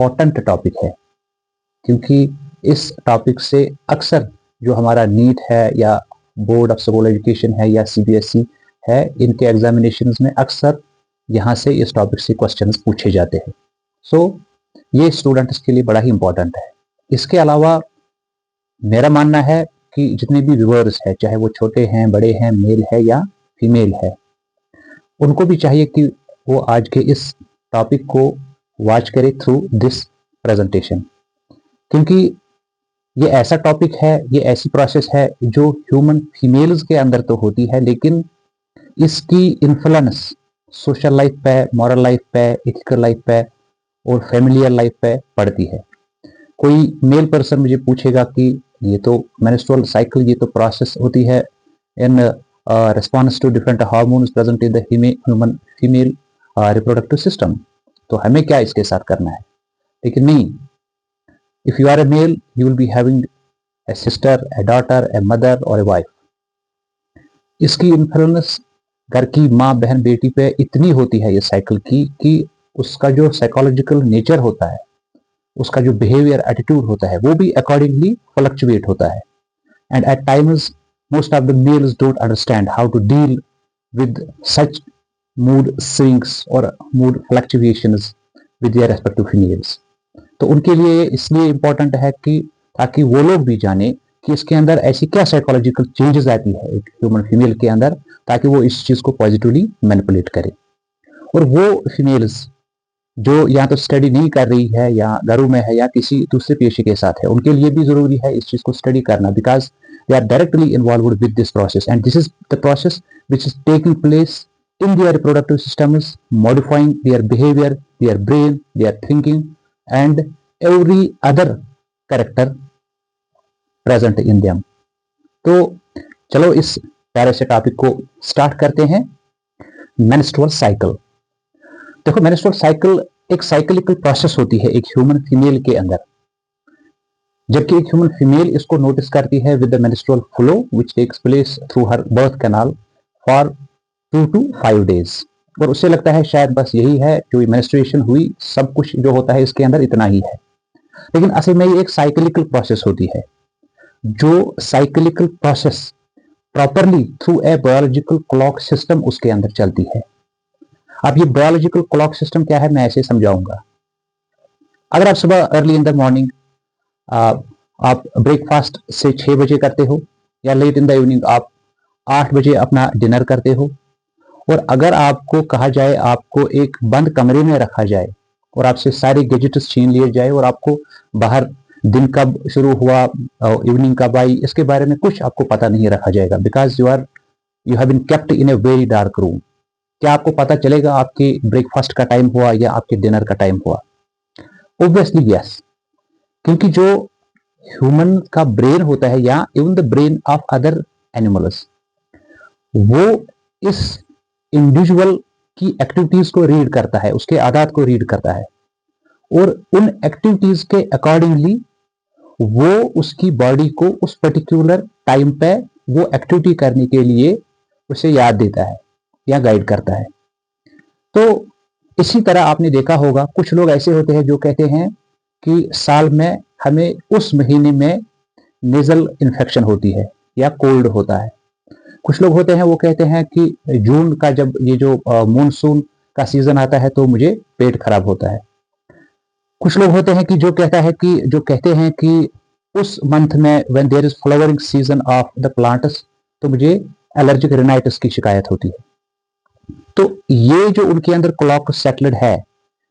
Important topic है, क्योंकि इस टॉपिक से अक्सर जो हमारा नीट है या बोर्ड ऑफ सिविल एजुकेशन है या सीबीएसई है, इनके एग्जामिनेशंस में अक्सर यहाँ से इस टॉपिक से क्वेश्चंस पूछे जाते हैं। सो ये स्टूडेंट्स के लिए बड़ा ही इंपॉर्टेंट है। इसके अलावा मेरा मानना है कि जितने भी व्यूअर्स हैं, चाहे वो छोटे हैं, बड़े हैं, मेल है या फीमेल है, उनको भी चाहिए कि वो आज के इस टॉपिक को वॉच करें थ्रू दिस प्रेजेंटेशन, क्योंकि ये ऐसा टॉपिक है, ये ऐसी प्रोसेस है जो ह्यूमन फीमेल्स के अंदर तो होती है, लेकिन इसकी इन्फ्लुएंस सोशल लाइफ पे, मॉरल लाइफ पे, एथिकल लाइफ पे और फैमिलियल लाइफ पे पड़ती है। कोई मेल पर्सन मुझे पूछेगा कि ये तो मेंस्ट्रुअल साइकिल, ये तो प्रोसेस होती है in response to different hormones present in the human female reproductive system, तो हमें क्या इसके साथ करना है? लेकिन नहीं, if you are a male you will be having a sister, a daughter, a mother or a wife. इसकी इन्फ्लुएंस घर की माँ, बहन, बेटी पे इतनी होती है ये साइकिल की कि उसका जो साइकोलॉजिकल नेचर होता है, उसका जो बिहेवियर, एटीट्यूड होता है, वो भी अकॉर्डिंगली फ्लक्चुएट होता है। And at times most of the males don't understand how to deal with such mood swings और mood fluctuations with their respective females. तो उनके लिए इसलिए इम्पोर्टेंट है कि ताकि वो लोग भी जाने कि इसके अंदर ऐसी क्या साइकोलॉजिकल चेंजेस आती है एक ह्यूमन फीमेल के अंदर, ताकि वो इस चीज को पॉजिटिवली मैनिपुलेट करे। और वो फीमेल्स जो या तो स्टडी नहीं कर रही है या घरों में है या किसी दूसरे पेशे के साथ है, उनके लिए भी जरूरी है इस चीज को स्टडी करना, because they are directly involved with this process and this is the process which is taking place in their reproductive systems, modifying their behavior, their brain, their thinking and every other character present in them. तो चलो इस प्यारे से topic को start करते हैं। Menstrual cycle. देखो, menstrual cycle एक साइक्लिकल प्रोसेस होती है एक ह्यूमन फीमेल के अंदर, जबकि एक ह्यूमन फीमेल इसको नोटिस करती है with the menstrual flow which takes place through her birth canal for 2 to 5 days, और उससे लगता है शायद बस यही है जो मेंस्ट्रुएशन हुई, सब कुछ जो होता है इसके अंदर इतना ही है। लेकिन असल में ये एक साइक्लिकल प्रोसेस होती है, जो cyclical process properly through a biological clock system उसके अंदर चलती है। अब ये बायोलॉजिकल क्लॉक सिस्टम क्या है, मैं ऐसे समझाऊंगा। अगर आप सुबह अर्ली इन द मॉर्निंग आप ब्रेकफास्ट से 6 बजे करते हो, या लेट इन द इवनिंग आप 8 बजे अपना डिनर करते हो, और अगर आपको कहा जाए, आपको एक बंद कमरे में रखा जाए और आपसे सारे गैजेट्स छीन लिए जाए और आपको बाहर दिन कब शुरू हुआ, इवनिंग कब आई, इसके बारे में कुछ आपको पता नहीं रखा जाएगा, because you have been kept in a very dark room. क्या आपको पता चलेगा आपके ब्रेकफास्ट का टाइम हुआ या आपके डिनर का टाइम हुआ? ऑब्वियसली यस, क्योंकि जो ह्यूमन का ब्रेन होता है या even the brain of other animals, वो इस इंडिविजुअल की एक्टिविटीज को रीड करता है, उसके आदत को रीड करता है, और उन एक्टिविटीज के अकॉर्डिंगली वो उसकी बॉडी को उस पर्टिकुलर टाइम पे वो एक्टिविटी करने के लिए उसे याद देता है या गाइड करता है। तो इसी तरह आपने देखा होगा, कुछ लोग ऐसे होते हैं जो कहते हैं कि साल में हमें उस महीने में नेजल इन्फेक्शन होती है या कोल्ड होता है। कुछ लोग होते हैं वो कहते हैं कि जून का जब ये जो मॉनसून का सीजन आता है तो मुझे पेट खराब होता है। कुछ लोग होते हैं कि जो कहते हैं कि उस मंथ में when there is flowering season of the plants तो मुझे एलर्जिक रिनाइटिस की शिकायत होती है। तो ये जो उनके अंदर क्लॉक सेटल्ड है,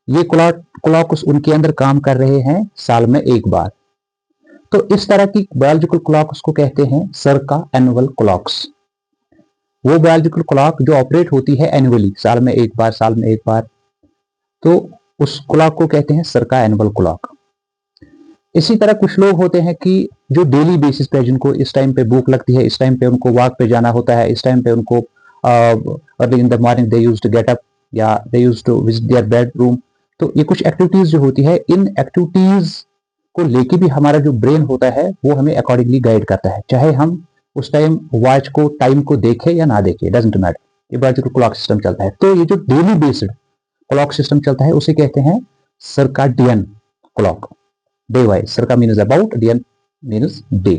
ये क्लॉक उनके अंदर काम कर रहे हैं साल में एक बार। तो इस तरह की बायोलॉजिकल क्लॉक्स को कहते हैं सर्का एनुअल क्लॉक्स। वो बायोलॉजिकल क्लॉक जो ऑपरेट होती है एनुअली, साल में एक बार, तो उस क्लॉक को कहते हैं सर्का एनुअल क्लॉक। इसी तरह कुछ लोग होते हैं कि जो डेली बेसिस पे, जिनको इस टाइम पे भूख लगती है, इस टाइम पे उनको वॉक पे जाना होता है, इस टाइम पे उनको early in the morning they used to get up या they used to visit their bedroom. तो ये कुछ एक्टिविटीज जो होती है, इन एक्टिविटीज को लेके भी हमारा जो ब्रेन होता है वो हमें अकॉर्डिंगली गाइड करता है, चाहे हम उस टाइम वॉच को, टाइम को देखें या ना देखें, डजंट मैटर। ये बायोलॉजिकल क्लॉक सिस्टम चलता है। तो ये जो डेली बेस्ड क्लॉक सिस्टम चलता है उसे कहते हैं circadian clock, day wise. Circa means about, dian means day.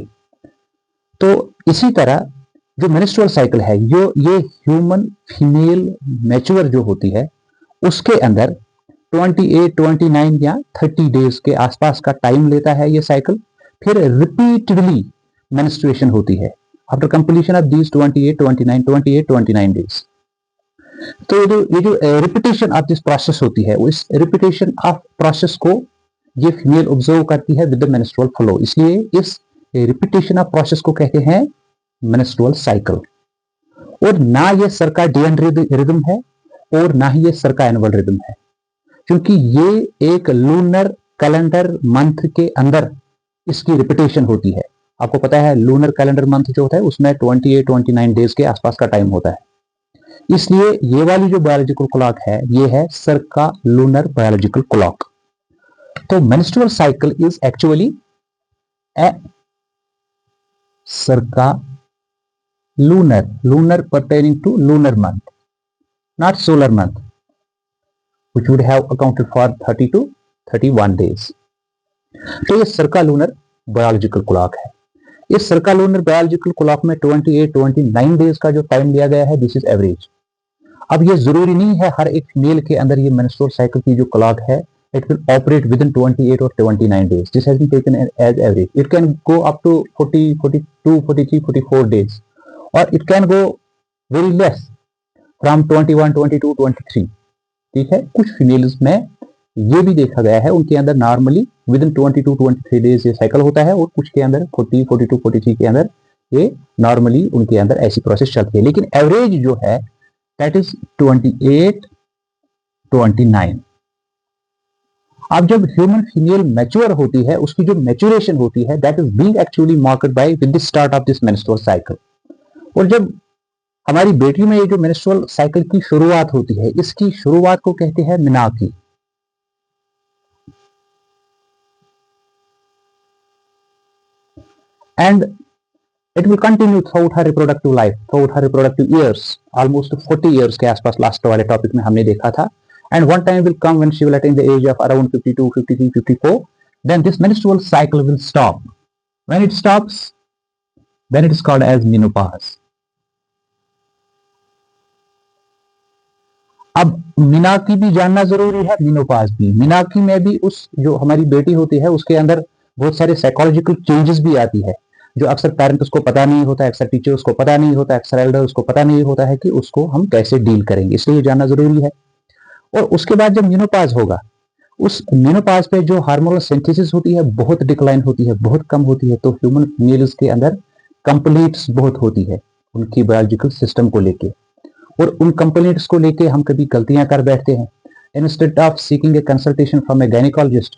तो इसी तरह जो मेंस्ट्रुअल साइकिल है ये ह्यूमन फीमेल मैच्योर जो होती है उसके अंदर 28, 29 या 30 डेज के आसपास का टाइम लेता है ये साइकिल। फिर रिपीटेडली मेंस्ट्रुएशन होती है after completion of these 28, 29 days. तो ये जो रिपीटेशन ऑफ दिस प्रोसेस होती है, इस रिपीटेशन ऑफ प्रोसेस को ये फीमेल ऑब्जर्व करती है विद द मेंस्ट्रुअल फ्लो, इसलिए इस रिपीटेशन ऑफ प्रोसेस को कहते हैं मेंस्ट्रुअल साइकिल। और ना ये सर्काडियन रिदम है और ना ही ये सर्काएनुअल रिदम है, क्योंकि ये एक लूनर कैलेंडर मंथ के अंदर इसकी रिपीटेशन होती है। आपको पता है लूनर कैलेंडर मंथ जो होता है उसमें 28, 29 डेज के आसपास का टाइम होता है, इसलिए ये वाली जो बायोलॉजिकल क्लॉक है ये है सर्का लूनर बायोलॉजिकल क्लॉक। तो menstrual cycle is actually a circa lunar pertaining to lunar month, not solar month, which would have accounted for 30 to 31 days. तो ये सर्का लूनर बायोलॉजिकल क्लॉक है। इस सर्का लूनर बायोलॉजिकल क्लॉक में 28, 29 days का जो time लिया गया है दिस इज एवरेज। अब ये जरूरी नहीं है हर एक फीमेल के अंदर ये मेंस्ट्रुअल साइकिल की जो क्लॉक है it will operate within 28 or 29 days. This has been taken as average. It can go up to 40, 42, 43, 44 days. और it can go very less from 21, 22, 23। ठीक है, कुछ फीमेल्स में ये भी देखा गया है उनके अंदर नॉर्मली विद इन 22, 23 डेज ये साइकिल होता है, और कुछ के अंदर 40, 42, 43 के अंदर ये नॉर्मली उनके अंदर ऐसी प्रोसेस चलती है। लेकिन एवरेज जो है दैट इज 28, 29। अब जब ह्यूमन फीमेल मैच्योर होती है उसकी जो मैच्योरेशन होती है that is being actually marked by with the start of this menstrual cycle. और जब हमारी बेटी में ये जो मेंस्ट्रुअल साइकिल की शुरुआत होती है इसकी शुरुआत को कहते हैं मिनाकी। And it will continue throughout her reproductive life, throughout her reproductive years, almost 40 years के आसपास लास्ट वाले टॉपिक में हमने देखा था। And one time will come when she will attain the age of around 52, 53, 54, then this menstrual cycle will stop. When it stops then it is called as menopause. अब मीनाकी भी जानना जरूरी है, मेनोपाज भी। मीनाकी में भी उस जो हमारी बेटी होती है उसके अंदर बहुत सारे साइकोलॉजिकल चेंजेस भी आती है जो अक्सर पेरेंट्स को पता नहीं होता, अक्सर टीचर्स को पता नहीं होता, अक्सर एल्डर्स को पता नहीं होता है कि उसको हम कैसे डील करेंगे, इसलिए ये जानना जरूरी है। और उसके बाद जब मेनोपाज होगा उस मेनोपाज पे जो हार्मोनल सिंथेसिस होती है बहुत डिक्लाइन होती है, बहुत कम होती है। तो ह्यूमन फीमेल्स के अंदर कंप्लेंट्स बहुत होती है उनकी बायोलॉजिकल सिस्टम को लेके, और उन कंप्लेंट्स को लेके हम कभी गलतियां कर बैठते हैं। Instead of seeking a consultation from a gynaecologist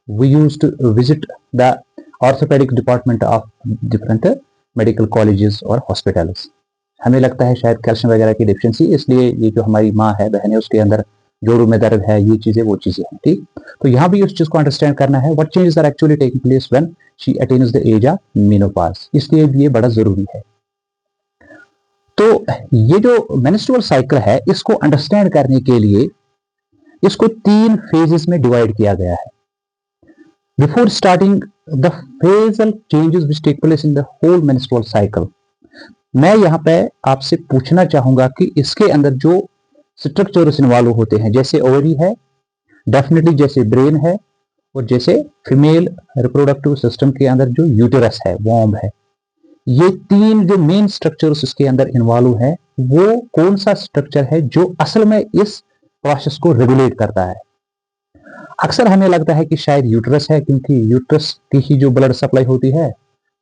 we used to visit the orthopaedic department of different medical colleges और हॉस्पिटल्स। हमें लगता है शायद कैल्शियम वगैरह की डिफिशियंसी, इसलिए ये जो हमारी माँ है, बहन है, उसके अंदर जोड़ों में दर्द है, ये चीजें वो चीजें हैं। ठीक, तो यहाँ भी उस चीज को अंडरस्टैंड करना है what changes are actually taking place when she attains the age of menopause, इसलिए ये बड़ा जरूरी है। तो ये जो मेंस्ट्रुअल साइकिल है इसको अंडरस्टैंड करने के लिए इसको 3 फेजेस में डिवाइड किया गया है। Before starting the phasal changes which take place in the whole menstrual cycle, मैं यहाँ पे आपसे पूछना चाहूंगा कि इसके अंदर जो स्ट्रक्चर्स इन्वॉल्व होते हैं, जैसे ओवरी है, डेफिनेटली जैसे ब्रेन है, और जैसे फीमेल रिप्रोडक्टिव सिस्टम के अंदर जो यूटेरस है, वॉम्ब है, ये 3 जो मेन स्ट्रक्चर्स इसके अंदर इन्वॉल्व है वो कौन सा स्ट्रक्चर है जो असल में इस प्रोसेस को रेगुलेट करता है। अक्सर हमें लगता है कि शायद यूटेरस है, क्योंकि यूटेरस की ही जो ब्लड सप्लाई होती है,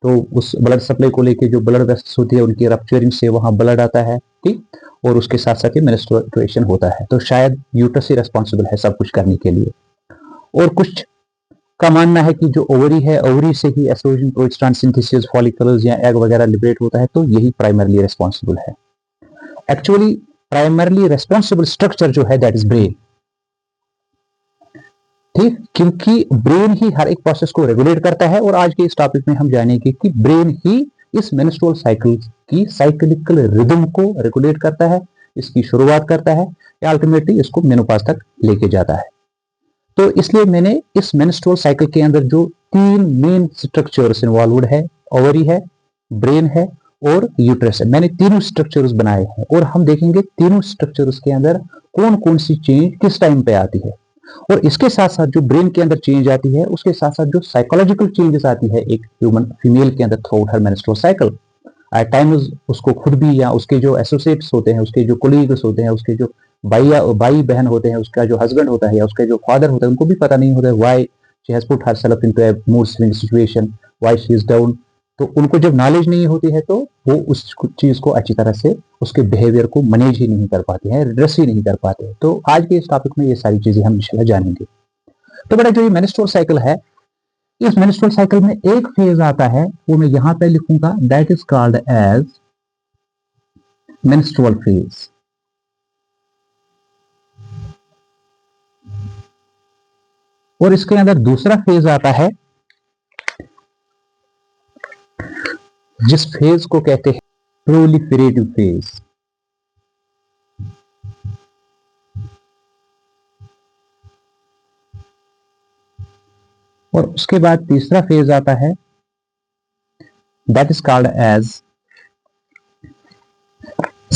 तो उस ब्लड सप्लाई को लेके जो ब्लड वेसल्स होती है उनकी रप्चरिंग से वहां ब्लड आता है, ठीक, और उसके साथ साथ मेंस्ट्रुएशन होता है। तो शायद यूटेरस ही रिस्पॉन्सिबल है सब कुछ करने के लिए। और कुछ का मानना है कि जो ओवरी है, ओवरी से ही एस्ट्रोजन, प्रोजेस्टेरोन सिंथेसिस, फॉलिकल्स या एग वगैरह लिबरेट होता है, तो यही प्राइमरली रिस्पॉन्सिबल है। एक्चुअली प्राइमरली रिस्पॉन्सिबल स्ट्रक्चर जो है दैट इज ब्रेन, ठीक, क्योंकि ब्रेन ही हर एक प्रोसेस को रेगुलेट करता है। और आज के इस टॉपिक में हम जानेंगे कि ब्रेन ही इस मेंस्ट्रुअल साइकिल की साइक्लिकल रिदम को रेगुलेट करता है, इसकी शुरुआत करता है या अल्टीमेटली इसको मेनोपाज तक लेके जाता है। तो इसलिए मैंने इस मेंस्ट्रुअल साइकिल के अंदर जो 3 मेन स्ट्रक्चर्स इन्वॉल्वड है, ओवरी है, ब्रेन है और यूट्रस है, मैंने तीनों स्ट्रक्चर्स बनाए हैं और हम देखेंगे तीनों स्ट्रक्चर्स के अंदर कौन कौन सी चेंज किस टाइम पे आती है। और इसके साथ साथ जो ब्रेन के अंदर चेंज आती है उसके साथ साथ जो साइकोलॉजिकल चेंजेस आती है एक ह्यूमन फीमेल के अंदर थ्रू आउट हर मेंस्ट्रुअल साइकिल, एट टाइम्स उसको खुद भी या उसके जो एसोसिएट्स होते हैं, उसके जो कोलीग्स होते हैं, उसके जो भाई बहन होते हैं, उसका जो हस्बैंड होता है या उसके जो फादर होता है, उनको भी पता नहीं होता है why she has put herself into a mood swing situation, why she is down. तो उनको जब नॉलेज नहीं होती है तो वो उस चीज को अच्छी तरह से उसके बिहेवियर को मैनेज ही नहीं कर पाते हैं, एड्रेस ही नहीं कर पाते हैं। तो आज के इस टॉपिक में ये सारी चीजें हम इंशाल्लाह जानेंगे। तो बेटा जो ये मेंस्ट्रुअल साइकिल है, इस मेंस्ट्रुअल साइकिल में एक फेज आता है, वो मैं यहां पे लिखूंगा, that is called as menstrual phase. और इसके अंदर दूसरा फेज आता है जिस फेज को कहते हैं प्रोलिफरेटिव फेज। और उसके बाद तीसरा फेज आता है, that is called as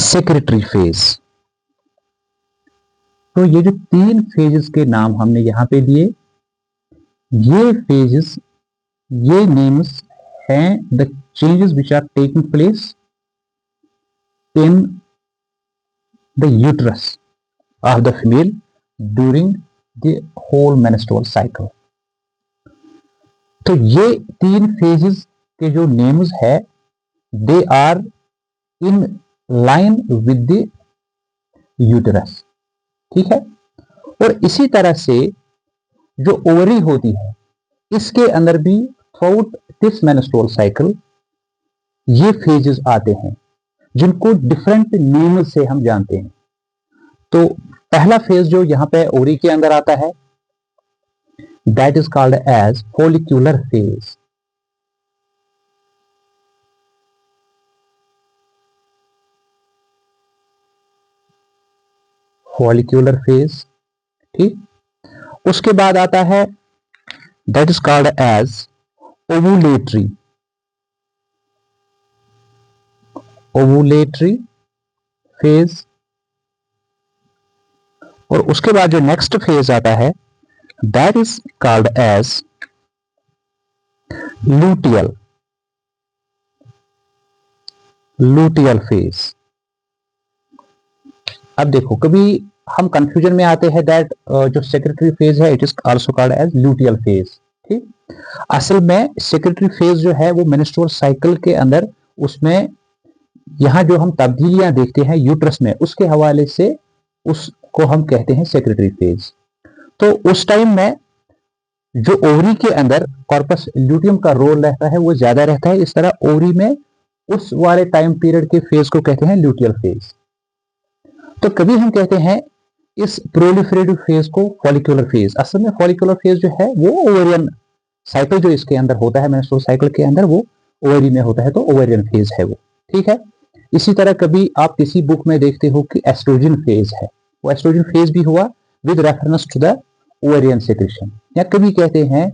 secretory phase. तो ये जो 3 फेजेस के नाम हमने यहां पे दिए, ये फेजेस, ये नेम्स हैं the changes which are taking place in the uterus of the female during the whole menstrual cycle. तो ये 3 फेजेस के जो नेम्स है, they are in line with the uterus, ठीक है। और इसी तरह से जो ओवरी होती है, इसके अंदर भी थ्रूआउट दिस मेंस्ट्रुअल साइकिल ये फेजेस आते हैं जिनको डिफरेंट नेम से हम जानते हैं। तो पहला फेज जो यहां पे ओवरी के अंदर आता है, that is called as follicular phase. Follicular phase, ठीक। उसके बाद आता है that is called as ovulatory, ovulatory phase. और उसके बाद जो नेक्स्ट फेज आता है, that is called as luteal, luteal phase. अब देखो कभी हम कंफ्यूजन में आते हैं दैट जो सेक्रेटरी फेज है it is also called as luteal phase, ठीक। असल में सेक्रेटरी फेज जो है वो मेंस्ट्रुअल साइकिल के अंदर, उसमें यहां जो हम तब्दीलियां देखते हैं यूट्रस में, उसके हवाले से उसको हम कहते हैं सेक्रेटरी फेज। तो उस टाइम में जो ओवरी के अंदर कॉर्पस ल्यूटियम का रोल रहता है वो ज्यादा रहता है, इस तरह ओवरी में उस वाले टाइम पीरियड के फेज को कहते हैं ल्यूटियल फेज। तो कभी हम कहते हैं इस प्रोलिफरेटिव फेज को फॉलिक्यूलर फेज। असल में फॉलिक्यूलर फेज जो है वो ओवेरियन साइकिल जो इसके अंदर होता है मेंस्ट्रुअल साइकिल के अंदर, वो ओवरी में होता है, तो ओवेरियन फेज है वो, ठीक है। इसी तरह कभी आप किसी बुक में देखते हो कि एस्ट्रोजन फेज है, वो एस्ट्रोजन फेज भी हुआ with reference to the ovarian secretion. या कभी कहते हैं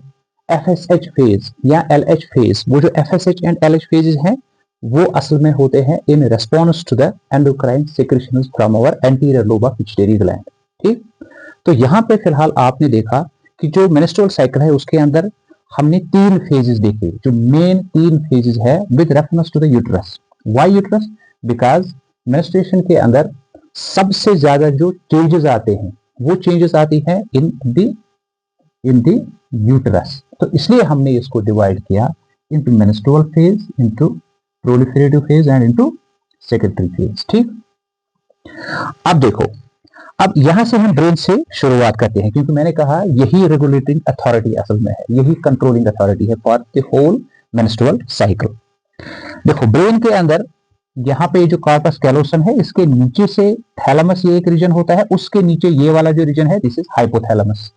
एफएसएच फेज या एलएच फेज। वो जो एफएसएच एंड एलएच फेजेस हैं वो असल में होते हैं in response to the endocrine secretions from our anterior lobe of pituitary gland, ठीक। तो यहां पे फिलहाल आपने देखा कि जो मेंस्ट्रुअल साइकिल है उसके अंदर हमने 3 फेजेस देखे, जो मेन 3 फेजेस है with reference to the uterus. Why uterus? Because menstruation के अंदर सबसे ज्यादा जो चेंजेस आते हैं वो चेंजेस आती है इन द यूट्रस। तो इसलिए हमने इसको डिवाइड किया into menstrual phase, into proliferative phase and into secretary phase, ठीक। अब देखो, अब यहां से हम ब्रेन से शुरुआत करते हैं क्योंकि मैंने कहा यही रेगुलेटिंग अथॉरिटी असल में है, यही कंट्रोलिंग अथॉरिटी है for the whole menstrual cycle. देखो ब्रेन के अंदर यहाँ पे जो कॉर्पस कैलोसम है इसके नीचे से थैलेमस ये एक रीजन होता है, उसके नीचे ये वाला जो रीजन है दिस इज हाइपोथैलेमस,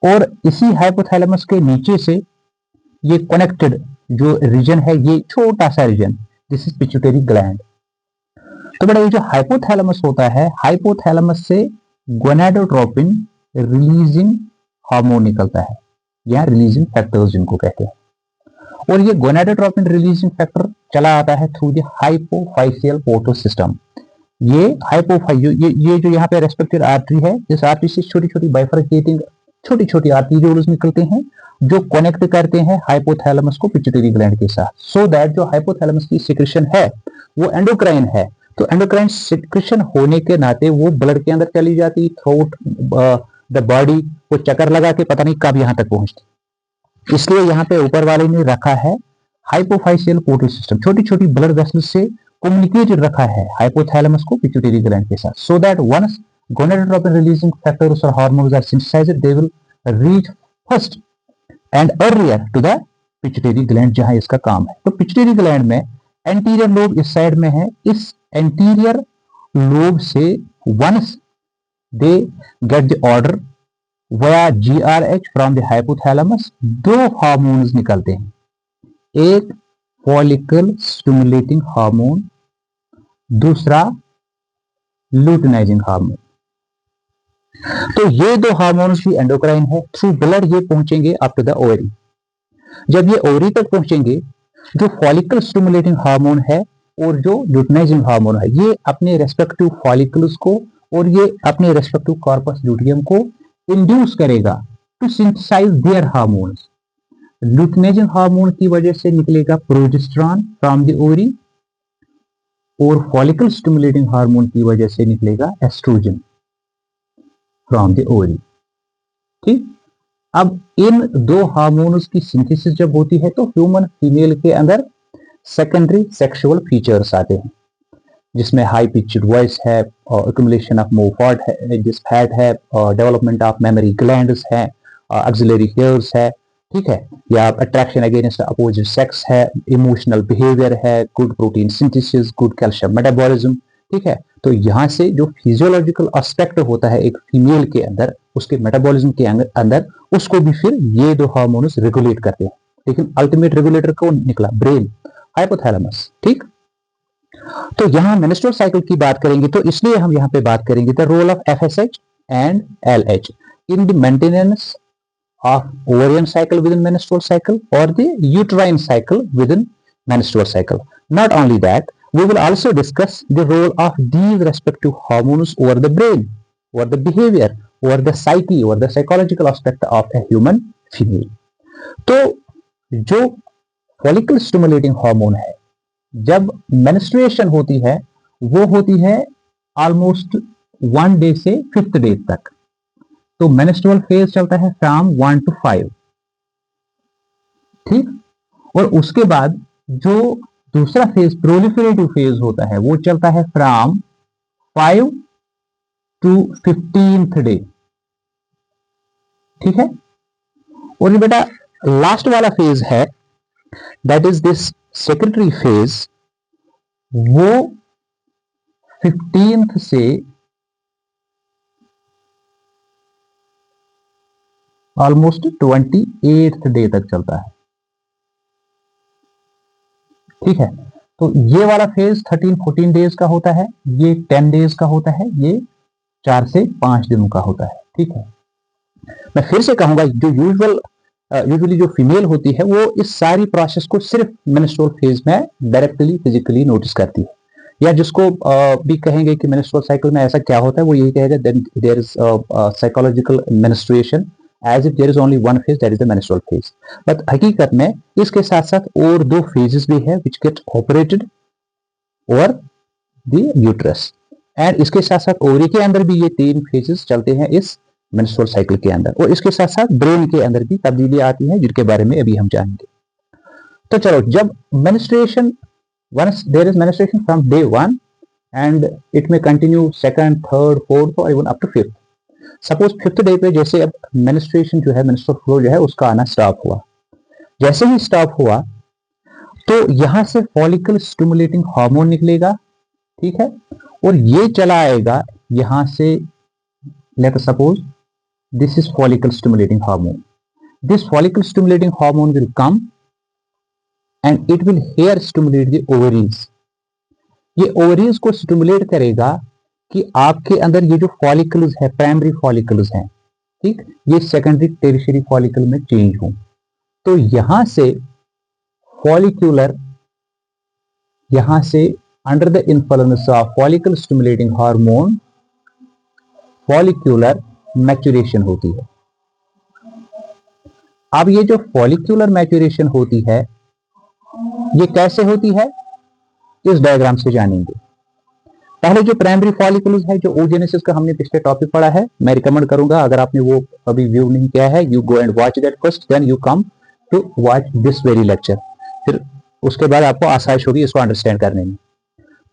और इसी हाइपोथैलेमस के नीचे से ये कनेक्टेड जो रीजन है ये छोटा सा region this is pituitary gland. तो बड़ा ये जो हाइपोथैलेमस होता है, हाइपोथैलेमस से गोनाडोट्रोपिन रिलीजिंग हार्मोन निकलता है, या रिलीजिंग फैक्टर्स जिनको कहते हैं। और ये गोनाडोट्रोपिन रिलीजिंग फैक्टर चला आता है थ्रू द हाइपोफाइसियल पोर्टल सिस्टम। ये ये जो यहाँ पे रेस्पेक्टेड आर्टरी है, इस आर्टरी से छोटी छोटी बाइफरकेटिंग छोटी छोटी आर्टरीज निकलते हैं जो कनेक्ट करते हैं हाइपोथैलेमस को पिट्यूटरी ग्लैंड के साथ, सो दैट जो हाइपोथैलेमस की सिक्रेशन है वो एंडोक्राइन है। तो एंडोक्राइन सिक्रेशन होने के नाते वो ब्लड के अंदर चली जाती थ्रू द बॉडी, वो चक्कर लगा के पता नहीं कब यहाँ तक पहुंचती। इसलिए यहाँ पे ऊपर वाले ने रखा है हाइपोफाइसियल पोर्टल सिस्टम, छोटी छोटी ब्लड वेसल से कम्युनिकेटेड रखा है हाइपोथैलेमस को पिट्यूटरी ग्लैंड के साथ, so that once gonadotropin releasing factors or hormones are synthesized, they will reach first and earlier to the pituitary gland जहां इसका काम है। तो पिट्यूटरी ग्लैंड में एंटीरियर लोब इस साइड में है, इस एंटीरियर लोब से once they get the order via GRH from the hypothalamus, दो हार्मोन्स निकलते हैं, एक फॉलिकल स्टिमुलेटिंग हार्मोन, दूसरा लुटिनाइजिंग हार्मोन। तो ये दो हार्मोन्स भी एंडोक्राइन है, थ्रू ब्लड ये पहुंचेंगे अप टू द ओवरी। जब ये ओवरी तक पहुंचेंगे, जो फॉलिकल स्टिमुलेटिंग हार्मोन है और जो लुटिनाइजिंग हार्मोन है, ये अपने रेस्पेक्टिव फॉलिकल्स को और ये अपने रेस्पेक्टिव कॉर्पस ल्यूटियम को इंड्यूस करेगा to synthesize their hormones. Luteinizing hormone की वजह से निकलेगा प्रोजेस्टेरॉन फ्रॉम द ओवरी, और फॉलिकल स्टिमुलेटिंग हार्मोन की वजह से निकलेगा एस्ट्रोजन फ्रॉम द ओवरी। ठीक, अब इन दो हार्मोन्स की सिंथेसिस जब होती है तो ह्यूमन फीमेल के अंदर सेकेंडरी सेक्सुअल फीचर्स आते हैं, जिसमें हाई पिच्ड वॉइस है, एक्यूमुलेशन ऑफ मोर फैट है, डेवलपमेंट ऑफ मेमोरी ग्लैंड्स है, एक्सिलरी हेयर्स है, ठीक है, या अट्रैक्शन अगेंस्ट अपोजिट सेक्स है, इमोशनल बिहेवियर है, good protein synthesis, good calcium metabolism. ठीक है, तो यहाँ से जो फिजियोलॉजिकल एस्पेक्ट होता है एक फीमेल के अंदर, उसके मेटाबॉलिज्म के अंदर, उसको भी फिर ये दो हार्मोन्स रेगुलेट करते हैं। लेकिन अल्टीमेट रेगुलेटर कौन निकला? Brain, hypothalamus. ठीक, तो यहाँ मेंस्ट्रुअल साइकिल की बात करेंगे तो इसलिए हम यहाँ पे बात करेंगे the role of FSH and LH in the maintenance of ovarian cycle within menstrual cycle or the uterine cycle within menstrual cycle. Not only that, we will also discuss the role of these respective hormones over the brain, over the behavior, over the psyche, over the psychological aspect of a human female. तो जो follicle stimulating hormone है, जब menstruation होती है वो होती है almost 1 day से 5th day तक। तो मेंस्ट्रुअल फेज चलता है फ्रॉम 1 to 5। ठीक, और उसके बाद जो दूसरा फेज प्रोलिफरेटिव फेज होता है वो चलता है फ्रॉम 5 to 15th डे। ठीक है, और ये बेटा लास्ट वाला फेज है, that is this secretary phase, वो 15th से ऑलमोस्ट 28th डे तक चलता है। ठीक है, तो ये वाला फेज 13-14 डेज का होता है, ये 10 डेज का होता है, ये 4 से 5 दिनों का होता है। ठीक है, मैं फिर से कहूंगा, जो यूजुअली जो फीमेल होती है वो इस सारी प्रोसेस को सिर्फ मेंस्ट्रुअल फेज में डायरेक्टली फिजिकली नोटिस करती है, या जिसको भी कहेंगे कि मेंस्ट्रुअल साइकिल में ऐसा क्या होता है, वो यही कहेगा there is psychological menstruation as if there is only one phase, that is the menstrual phase. But हकीकत में इसके साथ साथ और दो phases भी है which get operated over the uterus, and इसके साथ साथ ओवरी के अंदर भी ये 3 phases चलते हैं इस menstrual cycle के अंदर, और इसके साथ साथ ब्रेन के अंदर भी तब्दीली आती है जिनके बारे में अभी हम जानेंगे। तो चलो, जब menstruation, once there is menstruation from day 1 and it may continue 2nd, 3rd, 4th or even up to 5th। Suppose 5th day पे जैसे अब मेंस्ट्रुएशन जो है, मेंस्ट्रुअल फ्लो जो है उसका आना स्टॉप हुआ, जैसे ही स्टॉप हुआ तो यहां से फॉलिकल स्टिमुलेटिंग हार्मोन निकलेगा। ठीक है, और ये चला आएगा यहां से, let us suppose this is follicle stimulating hormone, this follicle stimulating hormone will come and it will hear stimulate the ovaries. ये ओवरीज को स्टिमुलेट करेगा कि आपके अंदर ये जो फॉलिकल्स है, प्राइमरी फॉलिकल्स हैं, ठीक, ये सेकेंडरी टेरिशरी फॉलिकल में चेंज हो। तो यहां से फॉलिक्यूलर, यहां से under the influence of follicle stimulating hormone follicular maturation होती है। अब ये जो फॉलिक्यूलर मैच्योरेशन होती है ये कैसे होती है, इस डायग्राम से जानेंगे। पहले जो प्राइमरी फॉलिकुलस है, जो ओजेनेसिस का हमने पिछले टॉपिक पढ़ा है, मैं रिकमेंड करूंगा अगर आपने वो अभी व्यू नहीं किया है, you go and watch that first, then you come to watch this very lecture, फिर उसके बाद आपको आसाइश होगी इसको अंडरस्टैंड करने में।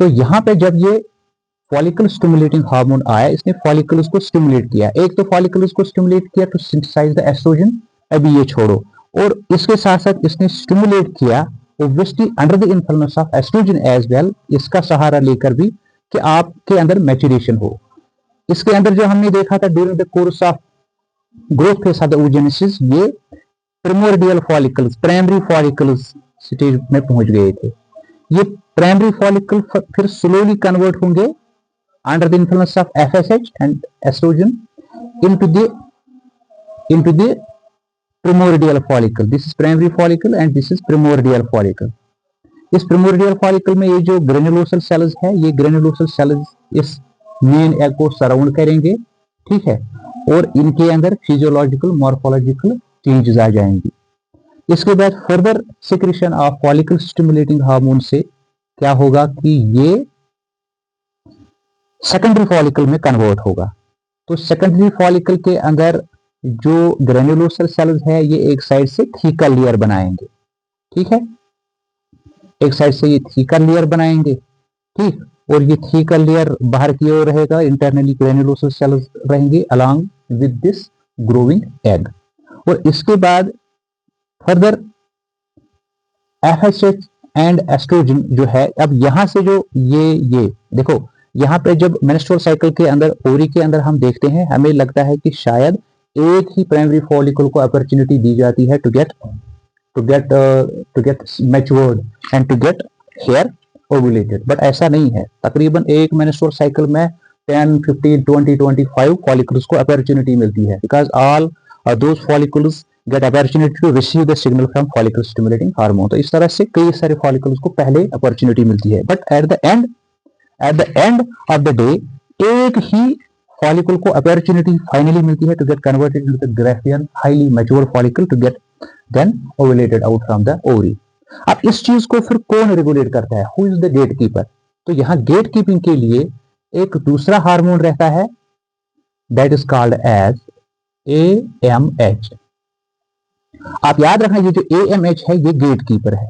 तो यहाँ पे जब ये फॉलिकल स्टिमुलेटिंग हार्मोन आया, इसने फॉलिकल्स को स्टिमुलेट किया। एक तो फॉलिकल्स को स्टिमुलेट किया टू सिंथेसाइज द एस्ट्रोजन, अभी ये छोड़ो, और इसके साथ साथ इसने स्टिमुलेट किया obviously under the influence of estrogen as well, इसका सहारा लेकर भी कि आपके अंदर मैच्योरेशन हो। इसके अंदर जो हमने देखा था during the course of growth phase of the oogenesis, ये primordial follicles, primary follicles stage में पहुंच गए थे। ये प्राइमरी फॉलिकल फिर स्लोली कन्वर्ट होंगे under the influence of FSH and estrogen into the primordial follicle. This is primary follicle and this is primordial follicle. इस primordial follicle में ये जो ग्रेनुलोसल सेल्स है, ये ग्रेनुलोसल सेल्स इस मेन एग को सराउंड करेंगे, ठीक है, और इनके अंदर फिजियोलॉजिकल मॉर्फोलॉजिकल चेंजेस आ जाएंगे। इसके बाद further secretion of follicle stimulating hormone से क्या होगा कि ये सेकेंडरी फॉलिकल में कन्वर्ट होगा। तो सेकेंडरी फॉलिकल के अंदर जो ग्रेनुलोसल सेल्स है ये एक साइड से थीका लेयर बनाएंगे, ठीक है, एक साइड से ये थीका लेयर बनाएंगे, ठीक, और ये थीका लेयर बाहर की ओर रहेगा, इंटरनली ग्रेनुलोसल सेल्स रहेंगे along with this growing egg. और इसके बाद फर्दर FSH एंड एस्ट्रोजन जो है, अब यहां से जो ये देखो, यहाँ पे जब मेंस्ट्रुअल साइकिल के अंदर ओरी के अंदर हम देखते हैं, हमें लगता है कि शायद एक ही प्राइमरी फॉलिकल को अपॉर्चुनिटी दी जाती है to get matured and to get her ovulated, but ऐसा नहीं है। तकरीबन एक मेंस्ट्रुअल साइकिल में 10, 15, 20, 25 फॉलिकल्स को अपॉर्चुनिटी मिलती है, because all those follicles get opportunity to receive the signal from follicle stimulating hormone. तो इस तरह से कई सारे फॉलिकल्स को पहले अपॉर्चुनिटी मिलती है, but at the end of the day एक ही फॉलिकल को अपॉर्चुनिटी फाइनली मिलती है to get converted into the Graafian highly mature follicle to get then ovulated out from the ovary. अब इस चीज को फिर कौन रेगुलेट करता है, who is the gate keeper? तो यहाँ गेट कीपिंग के लिए एक दूसरा हार्मोन रहता है, that is called as AMH। आप याद रखना, ये जो AMH है ये गेट कीपर है।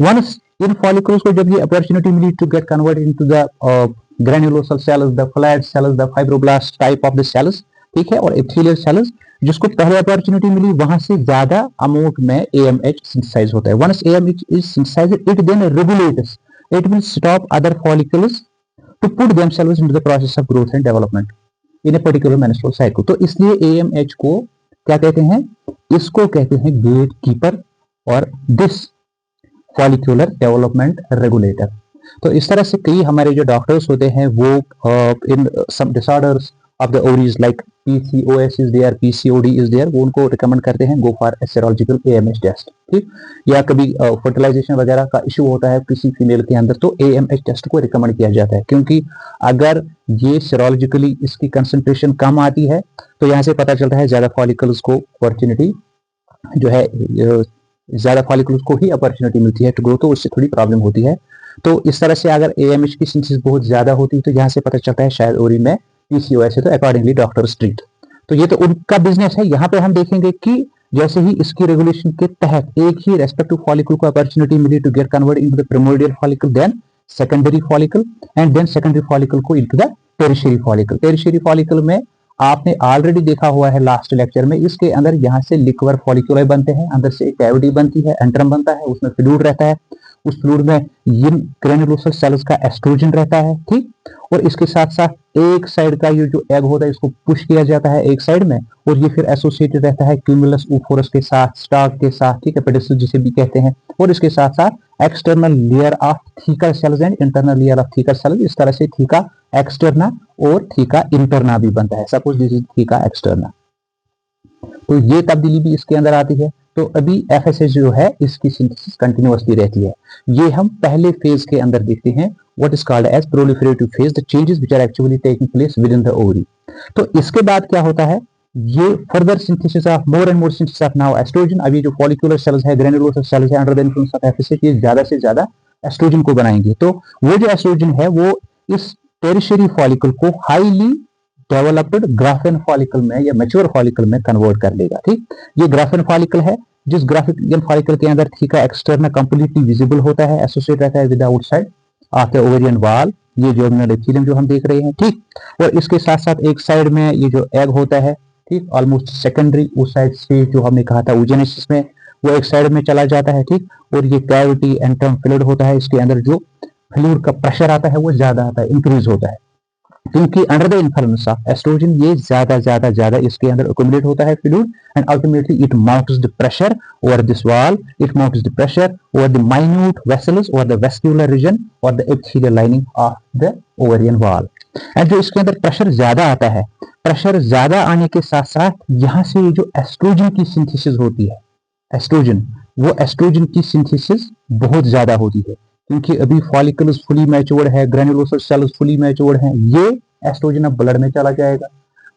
वंस इन फॉलिकल्स को जब ये अपॉर्चुनिटी मिली to get converted into the granulosa cells, the flat cells, the fibroblast type of the cells, ठीक है, और एपिथेलियल सेल्स, जिसको पहले अपॉर्चुनिटी मिली वहां से ज्यादा अमाउंट में AMH सिंथेसाइज होता है। Once AMH is synthesised, it then regulates, it will stop other follicles to put themselves into the process of growth and development in a particular menstrual cycle. तो इसलिए AMH को क्या कहते हैं? इसको कहते हैं गेट कीपर और दिस फॉलिक्यूलर डेवलपमेंट रेगुलेटर। तो इस तरह से कई हमारे जो डॉक्टर्स होते हैं वो in some disorders of the ovaries like PCOS is there, PCOD is there, वो उनको रिकमेंड करते हैं go for a serological AMH test, ठीक। या कभी फर्टिलाइजेशन वगैरह का इशू होता है किसी फीमेल के अंदर, तो AMH टेस्ट को रिकमेंड किया जाता है, क्योंकि अगर ये सेरोलॉजिकली इसकी कंसंट्रेशन कम आती है तो यहाँ से पता चलता है ज्यादा फॉलिकल्स को अपॉर्चुनिटी जो है, ज्यादा फॉलिकल्स को ही अपॉर्चुनिटी मिलती है टू ग्रो, तो उससे थोड़ी प्रॉब्लम होती है। तो इस तरह से अगर AMH की सिंथेसिस बहुत ज्यादा होती है तो यहाँ से पता चलता है शायद ओरी में PCOS है, तो अकॉर्डिंगली डॉक्टर्स ट्रीट। तो ये तो उनका बिजनेस है। यहाँ पे हम देखेंगे कि जैसे ही इसकी रेगुलेशन के तहत एक ही रेस्पेक्टिव फॉलिकल को अपॉर्चुनिटी मिली to get convert into the primordial follicle, then secondary follicle, and then secondary follicle को into the tertiary follicle. Tertiary follicle में आपने ऑलरेडी देखा हुआ है लास्ट लेक्चर में, इसके अंदर यहाँ से लिक्वर फॉलिक्यूल बनते हैं, अंदर से एक कैविटी बनती है, एंट्रम बनता है, उसमें फ्लूइड रहता है, उस फ्लूइड में इन ग्रेनुलोसल सेल्स का एस्ट्रोजन रहता है, ठीक। और इसके साथ साथ एक साइड का ये जो एग होता है इसको पुश किया जाता है एक साइड में, और ये फिर एसोसिएटेड रहता है क्यूमुलस ऊफोरस के साथ, स्टार्क के साथ, ठीक है, पेडिसल जिसे भी कहते हैं, और इसके साथ साथ external layer of theca cells and internal layer of theca cells. इस तरह से थीका एक्सटर्ना और थीका इंटरना भी बनता है। Suppose this is theca externa, तो ये तब्दीली भी इसके अंदर आती है। तो अभी एफएसएच जो है इसकी सिंथेसिस कंटिन्यूअसली रहती है। ये हम पहले फेज के अंदर देखते हैं, what is called as proliferative phase, the changes which are actually taking place within the ovary. तो इसके बाद क्या होता है, ये further synthesis of more and more synthesis of now estrogen. अब ये जो फॉलिकुलर सेल्स है, ग्रेनुलोसर सेल्स है, under the influence of FSH, ये ज्यादा से ज्यादा एस्ट्रोजन को बनाएंगे। तो वो जो एस्ट्रोजन है वो इस टेरिशरी फॉलिकल को हाईली डेवलप्ड ग्राफेन फॉलिकल में या मैच्योर फॉलिकल में कन्वर्ट कर लेगा। ठीक, ये ग्राफेन फॉलिकल है, जिस ग्राफिकल फॉलिकल के अंदर ठीक है एक्सटर्नल कंप्लीटली विजिबल होता है, एसोसिएट रहता है with outside of the ovarian wall, ये जर्मिनल एपिथेलियम जो हम देख रहे हैं। ठीक, और इसके साथ साथ एक साइड में ये जो एग होता है, ठीक, ऑलमोस्ट सेकेंडरी उस साइड स्टेज जो हमने कहा था oogenesis में, वो एक साइड में चला जाता है। ठीक, और ये कैविटी एंटरम फ्लूइड होता है, इसके अंदर जो फ्लूइड का प्रेशर आता है वो ज्यादा आता है, इंक्रीज होता है, क्योंकि under the influence of estrogen ये ज्यादा इसके अंदर एक्युमुलेट होता है fluid, and ultimately it mounts the pressure over this wall, it mounts the pressure over the minute vessels और द वेस्क्यूलर रीजन और the epithelial lining of the ovarian wall. And जो इसके अंदर प्रेशर ज्यादा आता है, प्रेशर ज्यादा आने के साथ साथ यहाँ से ये जो एस्ट्रोजन की सिंथेसिस होती है, एस्ट्रोजन, वो एस्ट्रोजन की सिंथेसिस बहुत ज्यादा होती है, क्योंकि अभी फॉलिकल्स फुली मैच्योर्ड है, ग्रेनुलोसर सेल्स फुली मैच्योर्ड हैं। ये एस्ट्रोजन अब ब्लड में चला जाएगा।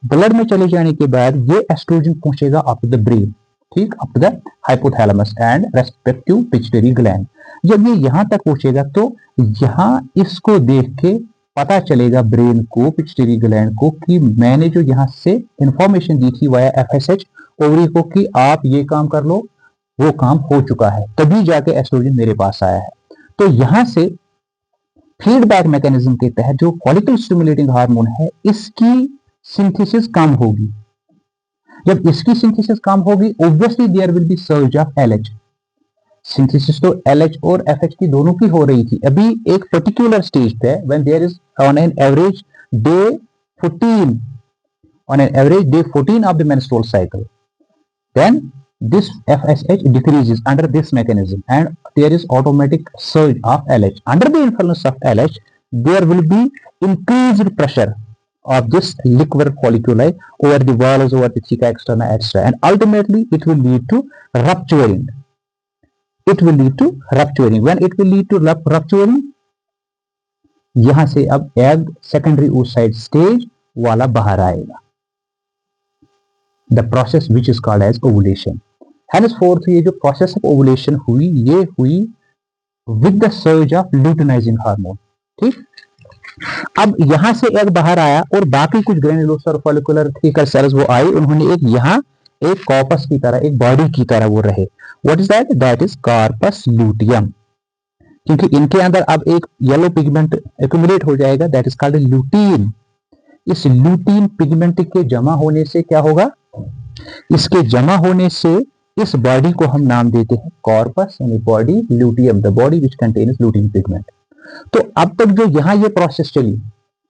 ब्लड में चले जाने के बाद ये एस्ट्रोजन पहुंचेगा अप टू द ब्रेन, ठीक, up to the hypothalamus and respective pituitary gland. जब ये यहाँ तक पहुंचेगा तो यहाँ इसको देख के पता चलेगा ब्रेन को, पिट्यूटरी ग्लैंड को, कि मैंने जो यहाँ से इंफॉर्मेशन दी थी वाया एफएसएच ओवरी को कि आप ये काम कर लो, वो काम हो चुका है, तभी जाके एस्ट्रोजन मेरे पास आया है। तो यहां से फीडबैक मैकेनिज्म के तहत जो फॉलिकल स्टिमुलेटिंग हार्मोन है इसकी सिंथेसिस कम होगी। जब इसकी सिंथेसिस कम होगी, obviously there will be surge of LH. Synthesis तो एलएच और एफएच की दोनों की हो रही थी। अभी एक पर्टिकुलर स्टेज पे when there is on an average day 14 on an average day 14 of the menstrual cycle, then this FSH decreases under this mechanism and there is automatic surge of LH. Under the influence of LH, there will be increased pressure of this liquid folliculi over the walls, over the theca externa, etc. And ultimately it will lead to rupturing. It will lead to rupturing. When it will lead to rupturing, यहां से अब egg secondary oocyte stage वाला बाहर आएगा। The process which is called as ovulation. Henceforth ये जो process of ovulation हुई, ये हुई with the surge of luteinizing hormone। ठीक, अब यहां से एग बाहर आया और बाकी कुछ ग्रेनुलोसर फॉलिकुलर थिकर सेल्स वो आई, उन्होंने एक यहाँ एक कॉर्पस की तरह, एक बॉडी की तरह वो रहे। What is that? That is corpus luteum, क्योंकि इनके अंदर अब एक येलो पिगमेंट एक्युमुलेट हो जाएगा, दैट इज कॉल्ड लूटीन। इस लूटीन पिगमेंट के जमा होने से क्या होगा? इसके जमा होने से इस बॉडी को हम नाम देते हैं कॉर्पस, यानी body luteum, the body which contains lutein pigment. तो अब तक जो यहाँ ये प्रोसेस चली,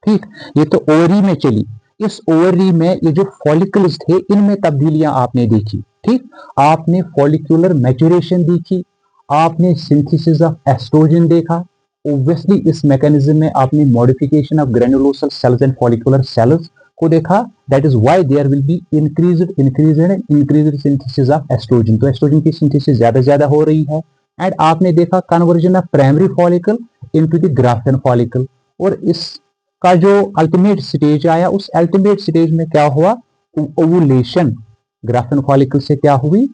ठीक, ये तो ओवरी में चली। इस ओवरी में ये जो फॉलिकल्स थे इनमें तब्दीलियां आपने देखी, ठीक, आपने फॉलिकुलर मैच्योरेशन देखी, आपने सिंथेसिस ऑफ एस्ट्रोजन देखा। ऑब्वियसली इस मैकेनिज्म में आपने modification of granulosa cells and follicular cells को देखा। That is why there will be increased synthesis of estrogen. तो एस्ट्रोजन की सिंथेसिस ज्यादा हो रही है। एंड आपने देखा conversion of primary follicle into the Graafian follicle, और इसका जो अल्टीमेट स्टेज आया, उस अल्टीमेट स्टेज में क्या हुआ? ओवुलेशन। ग्राफ्टन फॉलिकल से क्या हुई?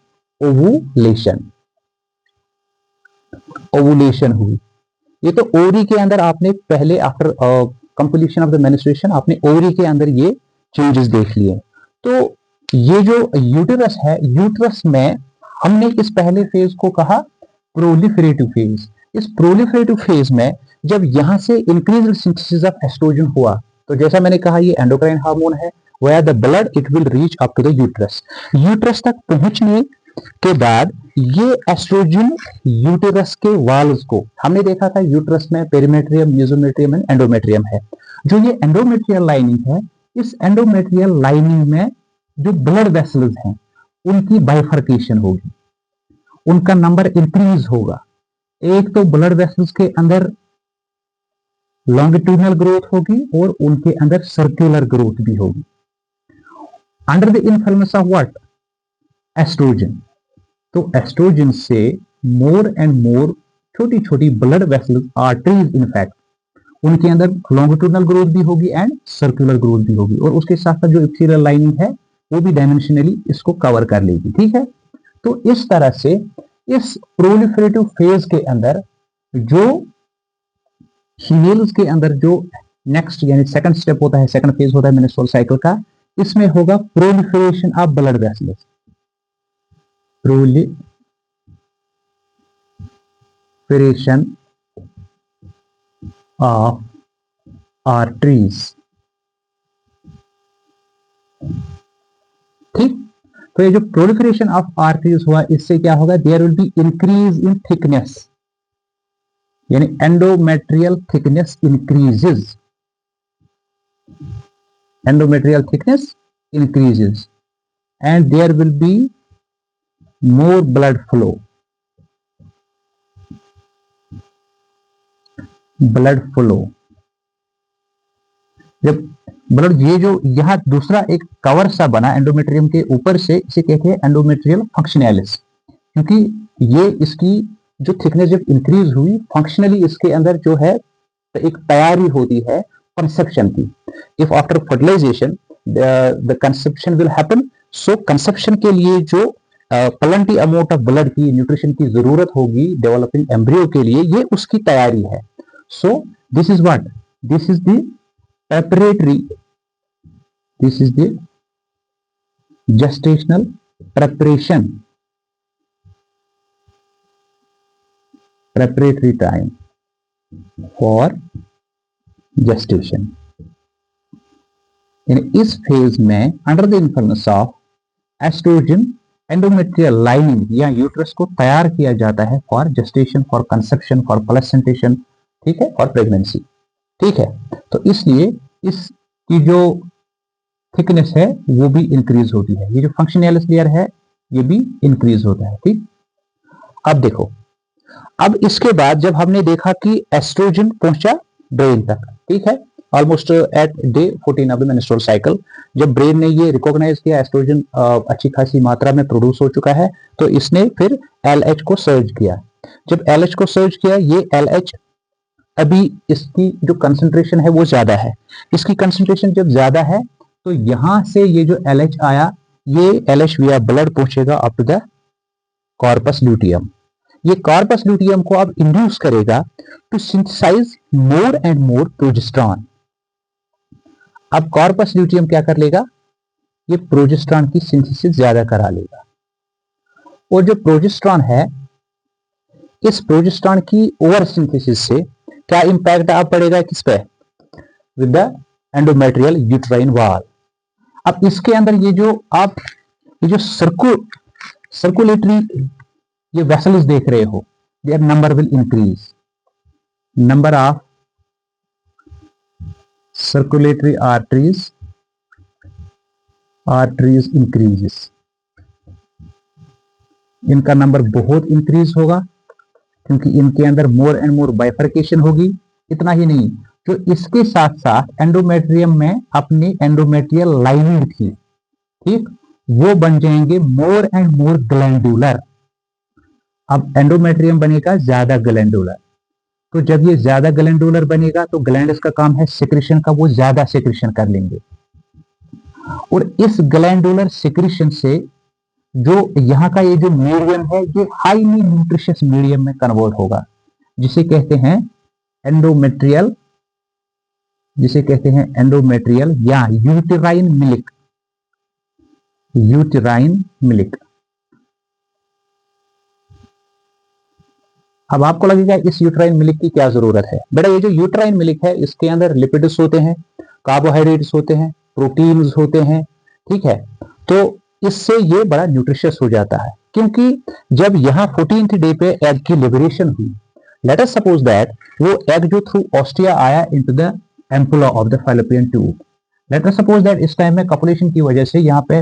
ओवुलेशन हुई। ये तो ओवरी के अंदर आपने पहले after completion of the menstruation आपने ओवरी के अंदर ये चेंजेस देख लिए। तो ये जो यूटेरस है, यूटेरस में हमने इस पहले फेज को कहा प्रोलिफरेटिव फेज। इस प्रोलिफरेटिव फेज में जब यहां से इंक्रीज्ड सिंथेसिस ऑफ एस्ट्रोजन हुआ, तो जैसा मैंने कहा ये एंडोक्राइन हार्मोन है, via the blood it will reach up to the uterus. Uterus तक पहुंचने के बाद ये एस्ट्रोजन यूटेरस के वाल्स को, हमने देखा था यूटेरस में पेरीमेट्रियम, मेसोमेट्रियम एंड एंडोमेट्रियम है। जो ये एंडोमेट्रियल लाइनिंग है, इस एंडोमेट्रियल लाइनिंग में जो ब्लड वेसल्स हैं उनकी बाइफर्केशन होगी, उनका नंबर इंक्रीज होगा। एक तो ब्लड वेसल्स के अंदर लॉन्गिट्यूडनल ग्रोथ होगी और उनके अंदर सर्कुलर ग्रोथ भी होगी। Under the influence of what? Estrogen. तो एस्ट्रोजन से मोर एंड मोर छोटी छोटी ब्लड वेसल्स, आर्टरीज इनफैक्ट, उनके अंदर लॉन्गिट्यूडनल ग्रोथ भी होगी एंड सर्कुलर ग्रोथ भी होगी, और उसके साथ साथ जो इप्सिलर लाइनिंग है वो भी डायमेंशनली इसको कवर कर लेगी। ठीक है, तो इस तरह से इस प्रोलिफरेटिव फेज के अंदर जो फीमेल्स के अंदर जो नेक्स्ट यानी सेकंड स्टेप होता है, सेकंड फेज होता है मेंस्ट्रुअल साइकिल का, इसमें होगा proliferation of blood vessels, proliferation of arteries. ठीक, तो ये जो प्रोलिफरेशन ऑफ आर्टरीज हुआ, इससे क्या होगा, there will be increase in thickness, यानी endometrial thickness increases, endometrial thickness increases and there will be more blood flow, जब ब्लड, ये जो यहाँ दूसरा एक कवर सा बना एंडोमेट्रियम के ऊपर से, इसे कहते हैं एंडोमेट्रियल फंक्शनैलिस, क्योंकि ये इसकी जो थिकनेस जब इंक्रीज हुई, फंक्शनली इसके अंदर जो है एक तैयारी होती है कंसेप्शन की। If after fertilisation the conception will happen, so conception के लिए जो प्लेंटी अमाउंट ऑफ ब्लड की, न्यूट्रिशन की जरूरत होगी डेवलपिंग एम्ब्रियो के लिए, ये उसकी तैयारी है। So this is what, this is the preparatory, this is the gestational preparation, preparatory time for gestation। इस फेज में under the influence of oestrogen, endometrial lining या यूट्रस को तैयार किया जाता है for gestation, for conception, for placentation, ठीक है, फॉर प्रेगनेंसी। ठीक है, तो इसलिए इसकी जो थिकनेस है वो भी इंक्रीज होती है, ये जो फंक्शनैलिस लेयर है ये भी इंक्रीज होता है। ठीक, अब देखो, अब इसके बाद जब हमने देखा कि एस्ट्रोजन पहुंचा ब्रेन तक, ठीक है, almost at day 14 of the menstrual cycle, जब ब्रेन ने ये रिकॉग्नाइज किया एस्ट्रोजन अच्छी खासी मात्रा में प्रोड्यूस हो चुका है, तो इसने फिर LH को सर्च किया। जब LH को सर्च किया, ये LH अभी इसकी जो कंसंट्रेशन है वो ज्यादा है, इसकी कंसंट्रेशन जब ज्यादा है तो यहां से ये जो LH आया, ये LH विया ब्लड पहुंचेगा up to the corpus luteum. ये कॉर्पस ल्यूटियम को अब इंड्यूस करेगा to synthesise more and more progesterone. अब कॉर्पस ल्यूटियम क्या कर लेगा, ये प्रोजेस्टेरॉन की सिंथेसिस ज्यादा करा लेगा, और जो प्रोजेस्टेरॉन है, इस प्रोजेस्टेरॉन की ओवर सिंथेसिस से क्या इंपैक्ट आप पड़ेगा किस पे, with the endometrial uterine wall. अब इसके अंदर ये जो सर्कुलेटरी ये वेसल्स देख रहे हो, their number will increase, number of circulatory arteries increases, इनका नंबर बहुत इंक्रीज होगा, क्योंकि इनके अंदर मोर एंड मोर बाइफर्केशन होगी। इतना ही नहीं, जो इसके साथ साथ एंडोमेट्रियम में अपनी एंडोमेट्रियल लाइनिंग थी, ठीक, वो बन जाएंगे मोर एंड मोर ग्लैंडुलर। अब एंडोमेट्रियम बनेगा ज्यादा ग्लैंडुलर, तो जब ये ज्यादा ग्लैंडुलर बनेगा तो ग्लैंड्स का काम है सिक्रेशन का, वो ज्यादा सिक्रेशन कर लेंगे, और इस ग्लैंडुलर सिक्रेशन से जो यहाँ का ये जो मीडियम है, ये हाईली न्यूट्रिशियस मीडियम में कन्वर्ट होगा, जिसे कहते हैं एंडोमेट्रियल, या यूटेराइन मिल्क। अब आपको लगेगा इस यूटेराइन मिल्क की क्या जरूरत है। बेटा, ये जो यूटेराइन मिल्क है, इसके अंदर लिपिड्स होते हैं, कार्बोहाइड्रेट्स होते हैं, प्रोटीन्स होते हैं, ठीक है, तो इससे ये बड़ा न्यूट्रिशियस हो जाता है। क्योंकि जब यहाँ 14th डे पे एग की लिबरेशन हुई, लेट अस सपोज दैट वो एग जो थ्रू ऑस्टिया आया into the ampulla of the fallopian tube, let us suppose that इस टाइम में कपुलेशन की वजह से यहाँ पे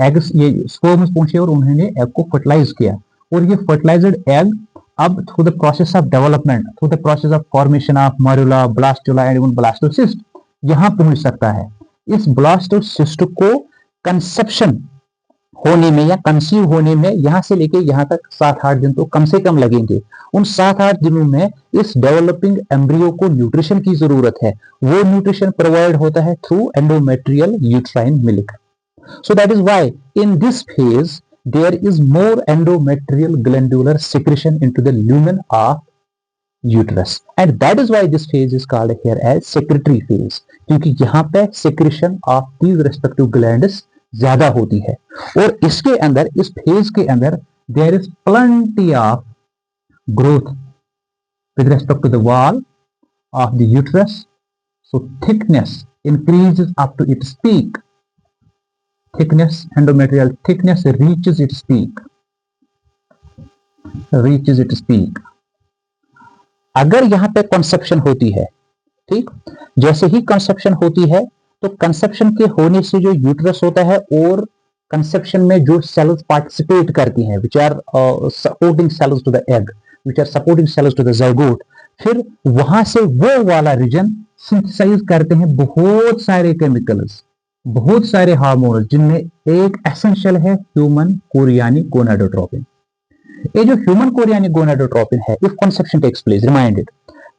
एग्स, ये स्पर्म्स पहुंचे और उन्होंने एग को फर्टिलाइज किया, और ये फर्टिलाइज्ड एग अब through the process of development, through the process of formation of मरूला, blastula and even blastocyst यहाँ पहुंच सकता है। इस ब्लास्टोसिस्ट को कंसेप्शन होने में या कंसीव होने में यहां से लेके यहां तक 7-8 दिन तो कम से कम लगेंगे। उन 7-8 दिनों में इस डेवलपिंग एम्ब्रियो को न्यूट्रिशन की जरूरत है। वो न्यूट्रिशन प्रोवाइड होता है through endometrial uterine milk. So that is why in this phase there is more endometrial glandular secretion into the lumen of uterus, and that is why this phase is called here as secretory phase, क्योंकि यहाँ पे secretion of these respective glands ज्यादा होती है। और इसके अंदर, इस फेज के अंदर there is plenty of growth with respect to the wall of the uterus, so thickness increases up to its peak. Thickness, endometrial thickness reaches its peak. अगर यहां पे कंसेप्शन होती है, ठीक, जैसे ही कंसेप्शन होती है तो कंसेप्शन के होने से जो यूट्रस होता है और कंसेप्शन में जो सेल्स पार्टिसिपेट करती हैं, which are supporting cells to the egg, which are supporting cells to the zygote, फिर वहां से वो वाला रीजन सिंथेसाइज करते हैं बहुत सारे केमिकल्स, बहुत सारे हार्मोन, जिनमें एक एसेंशियल है ह्यूमन कोरियानिक गोनाडोट्रोपिन। ये जो ह्यूमन कोरियानिक गोनाडोट्रोपिन है, if conception takes place, reminded,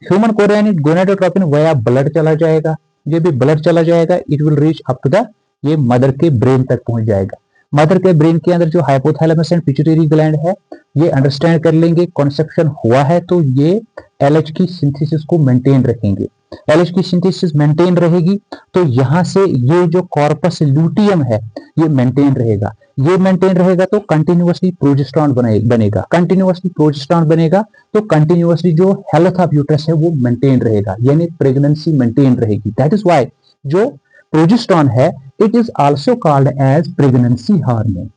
human chorionic gonadotropin via blood चला जाएगा, ये भी ब्लड चला जाएगा, it will reach up to the, ये मदर के ब्रेन तक पहुंच जाएगा। मदर के ब्रेन के अंदर जो हाइपोथैलेमस एंड पिट्यूटरी ग्लैंड है, ये अंडरस्टैंड कर लेंगे कंसेप्शन हुआ है तो ये एलएच की सिंथेसिस को मेंटेन रखेंगे। एलएच की सिंथेसिस मेंटेन रहेगी तो यहां से ये जो कॉर्पस ल्यूटियम है ये मेंटेन रहेगा। ये मेंटेन रहेगा तो कंटिन्यूअसली प्रोजेस्टेरॉन बनेगा, कंटिन्यूअसली प्रोजेस्टेरॉन बनेगा तो कंटिन्यूअसली जो हेल्थ ऑफ यूट्रस है वो मेंटेन रहेगा, यानी प्रेगनेंसी मेंटेन रहेगी। दैट इज व्हाई जो प्रोजेस्टेरॉन है it is also called as pregnancy hormone,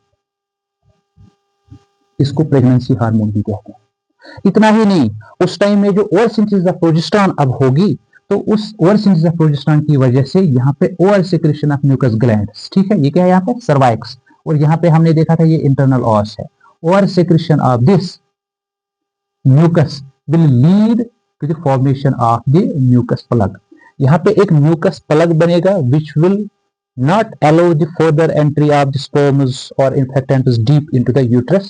इसको प्रेगनेंसी हार्मोन भी कहते हैं। इतना ही नहीं, उस टाइम में जो ओवर सिंथेसिस ऑफ प्रोजेस्टेरॉन अब होगी तो उस ओवर सिंथेसिस ऑफ प्रोजेस्टेरॉन की वजह से यहाँ पे over secretion of mucus glands, ठीक है, ये क्या है यहाँ पे सर्वाइक्स, और यहाँ पे हमने देखा था ये इंटरनल ऑस है। Over secretion of this mucus will lead to the formation of the mucus plug. यहाँ पे एक म्यूकस प्लग बनेगा which will not allow the further entry of the sperms or infectants deep into the uterus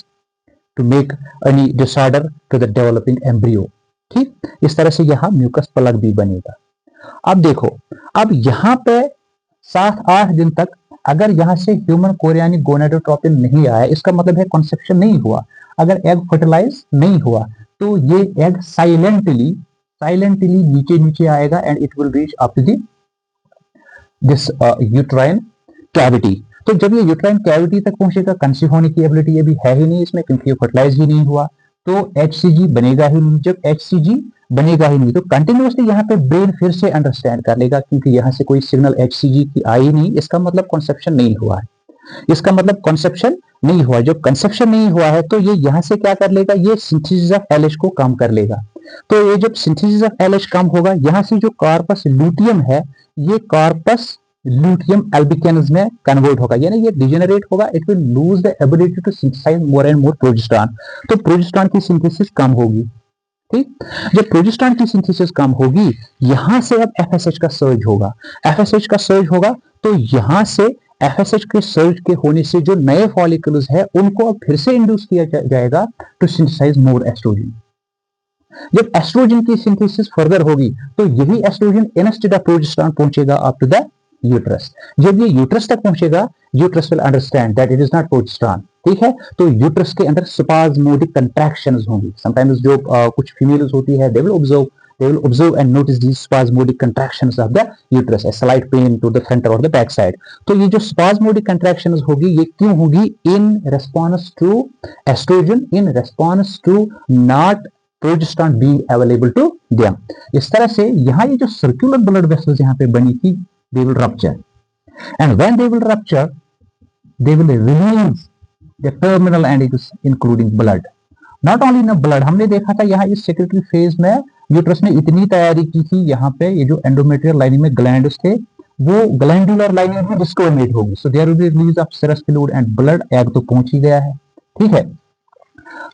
to make any disorder to the developing embryo। ठीक, इस तरह से यहाँ mucus plug भी बनेगा। अब देखो, अब यहाँ पे 7-8 दिन तक अगर यहाँ से ह्यूमन कोरियानिक गोनाडोट्रोपिन नहीं आया, इसका मतलब है कंसेप्शन नहीं हुआ। अगर एग फर्टिलाइज नहीं हुआ तो ये एग साइलेंटली नीचे आएगा and it will reach up to this uterine cavity. तो जब ये यूट्राइन कैविटी तक पहुंचेगा, कंसीव होने की एबिलिटी ये भी है ही नहीं इसमें, क्योंकि ये फर्टिलाइज ही नहीं हुआ, तो HCG बनेगा ही नहीं। जब HCG बनेगा ही नहीं तो कंटिन्यूअसली यहाँ पे ब्रेन फिर से अंडरस्टैंड कर लेगा, क्योंकि यहाँ से कोई सिग्नल HCG की आई नहीं, इसका मतलब कंसेप्शन नहीं हुआ है, इसका मतलब कंसेप्शन नहीं हुआ। जब कंसेप्शन नहीं हुआ है तो ये यहाँ से क्या कर लेगा, ये सिंथेसिस ऑफ LH को कम कर लेगा। तो ये जब सिंथेसिस ऑफ LH कम होगा, यहाँ से जो कॉर्पस ल्यूटियम है ये कॉर्पस ल्यूटियम अल्बिकेन्स में कन्वर्ट होगा, यानी ये डिजेनरेट होगा, it will lose the ability to synthesise more and more progesterone. तो प्रोजेस्टेरॉन की सिंथेसिस कम होगी। ठीक, जब प्रोजेस्टेरॉन की सिंथेसिस कम होगी, यहां से अब FSH का सर्ज होगा। FSH का सर्ज होगा तो यहां से FSH के सर्ज के होने से जो नए फॉलिकल्स है उनको अब फिर से इंड्यूस किया जाएगा टू सिंथेसाइज मोर एस्ट्रोजन। जब एस्ट्रोजन की सिंथेसिस फर्दर होगी तो यही एस्ट्रोजन इंस्टेड ऑफ प्रोजेस्टेरॉन पहुंचेगा अप टू द यूट्रस। जब ये यूट्रस तक पहुंचेगा, uterus will understand that it is not progesterone. ठीक है, तो यूट्रस के अंदर स्पाज्मोडिक कंट्रैक्शंस होंगी। समटाइम्स जो कुछ फीमेल्स होती है, they will observe and notice these spasmodic contractions of the uterus, a slight pain to the front or the back side। तो ये जो spasmodic contractions होगी, ये क्यों होगी? In response to estrogen, in response to not progesterone being available to them। इस तरह से यहाँ ये जो circular blood vessels यहाँ पे बनी थी, they will rupture, and when they will rupture, they will release the terminal antigens including blood। Not only in blood, हमने देखा था यहाँ इस सेक्रेटरी फेज में यूट्रस ने इतनी तैयारी की थी, यहाँ पे ये जो एंडोमेट्रियल लाइनिंग में ग्लैंड्स थे वो ग्लैंडुलर लाइनिंग में डिस्टोर्मेट होगी, so there will be release of serous fluid and blood. Egg तो पहुंच ही गया है। ठीक है,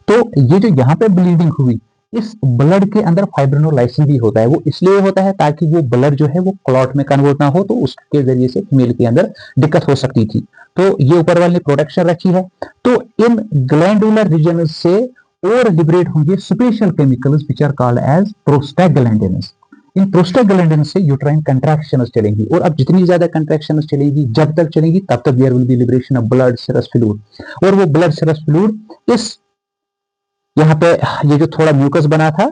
तो ये जो यहाँ पे ब्लीडिंग हुई, इस ब्लड के अंदर फाइब्रिनोलाइसिन भी होता है। वो इसलिए होता है ताकि वो ब्लड जो है वो क्लॉट में कन्वर्ट ना हो, तो उसके जरिए से फीमेल के अंदर दिक्कत हो सकती थी। तो ये ऊपर वाले ने प्रोटेक्शन रखी है। तो इन ग्लैंडुलर रीजन से और लिबरेट होंगे special chemicals which are called as prostaglandins. इन प्रोस्टाग्लैंडिन से यूट्राइन कंट्रैक्शंस चलेंगी, और अब जितनी ज्यादा कंट्रैक्शंस चलेगी, जब तक चलेंगी तब तक there will be liberation of blood serous fluid, और वो ब्लड सेरस फ्लूइड इस यहाँ पे ये जो थोड़ा म्यूकस बना था,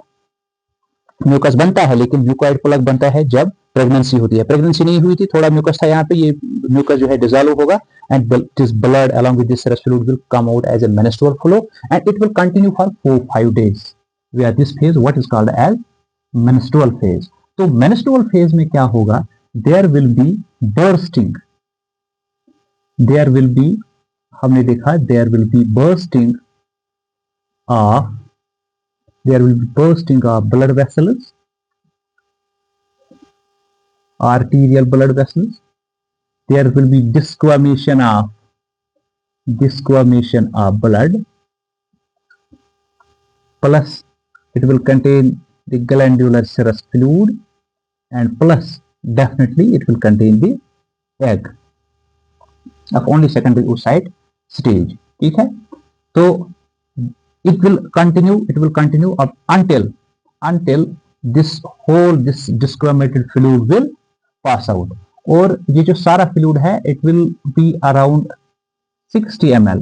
म्यूकस बनता है लेकिन म्यूकोइड प्लग बनता है जब प्रेगनेंसी होती है। प्रेगनेंसी नहीं हुई थी, थोड़ा म्यूकस था यहाँ पे, ये म्यूकस जो है डिसॉल्व होगा and this blood along with this serous fluid will come out as a menstrual flow and it will continue for 4-5 days, where this phase what is called as menstrual phase। तो menstrual phase में क्या होगा, there will be bursting, there will be, हमने देखा there will be bursting of blood vessels, arterial blood vessels, there will be desquamation of blood, plus it will contain the glandular serous fluid, and plus definitely it will contain the egg of only secondary oocyte stage। ठीक है, तो it will continue up until this desquamated fluid will pass out। और ये जो सारा fluid है it will be around 60 ml,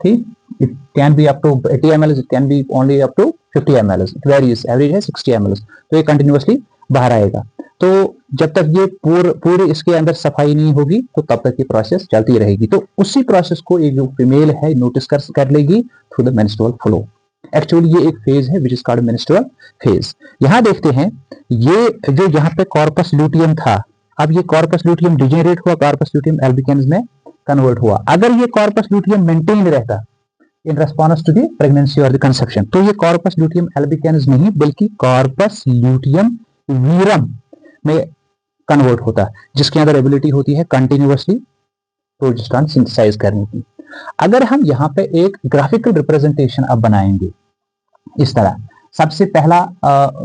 ठीक, it can be up to 80 ml, it can be only up to 50 ml, it varies, average है 60 ml। तो ये continuously बाहर आएगा। तो जब तक ये पूरे इसके अंदर सफाई नहीं होगी तो तब तक ये प्रोसेस चलती रहेगी। तो उसी प्रोसेस को एक जो फीमेल है नोटिस कर लेगी through the menstrual flow. Actually ये एक फेज है विच इज कॉल्ड मेंस्ट्रुअल फेज। यहां देखते हैं ये जो यहाँ पे कॉर्पस ल्यूटियम था, अब ये कॉर्पस ल्यूटियम डिजेनरेट हुआ, कॉर्पस ल्यूटियम एल्बिकेन्स में कन्वर्ट हुआ। अगर ये कॉर्पस ल्यूटियम मेंटेन रहता in response to the pregnancy और द कंसेप्शन, तो ये कॉर्पस ल्यूटियम एल्बिकेन्स नहीं बल्कि कॉर्पस ल्यूटियम वीरम में कन्वर्ट होता, जिसके अंदर एबिलिटी होती है कंटिन्यूअसली प्रोजेस्टेरोन सिंथेसाइज करने की। अगर हम यहाँ पे एक ग्राफिकल रिप्रेजेंटेशन अब बनाएंगे इस तरह, सबसे पहला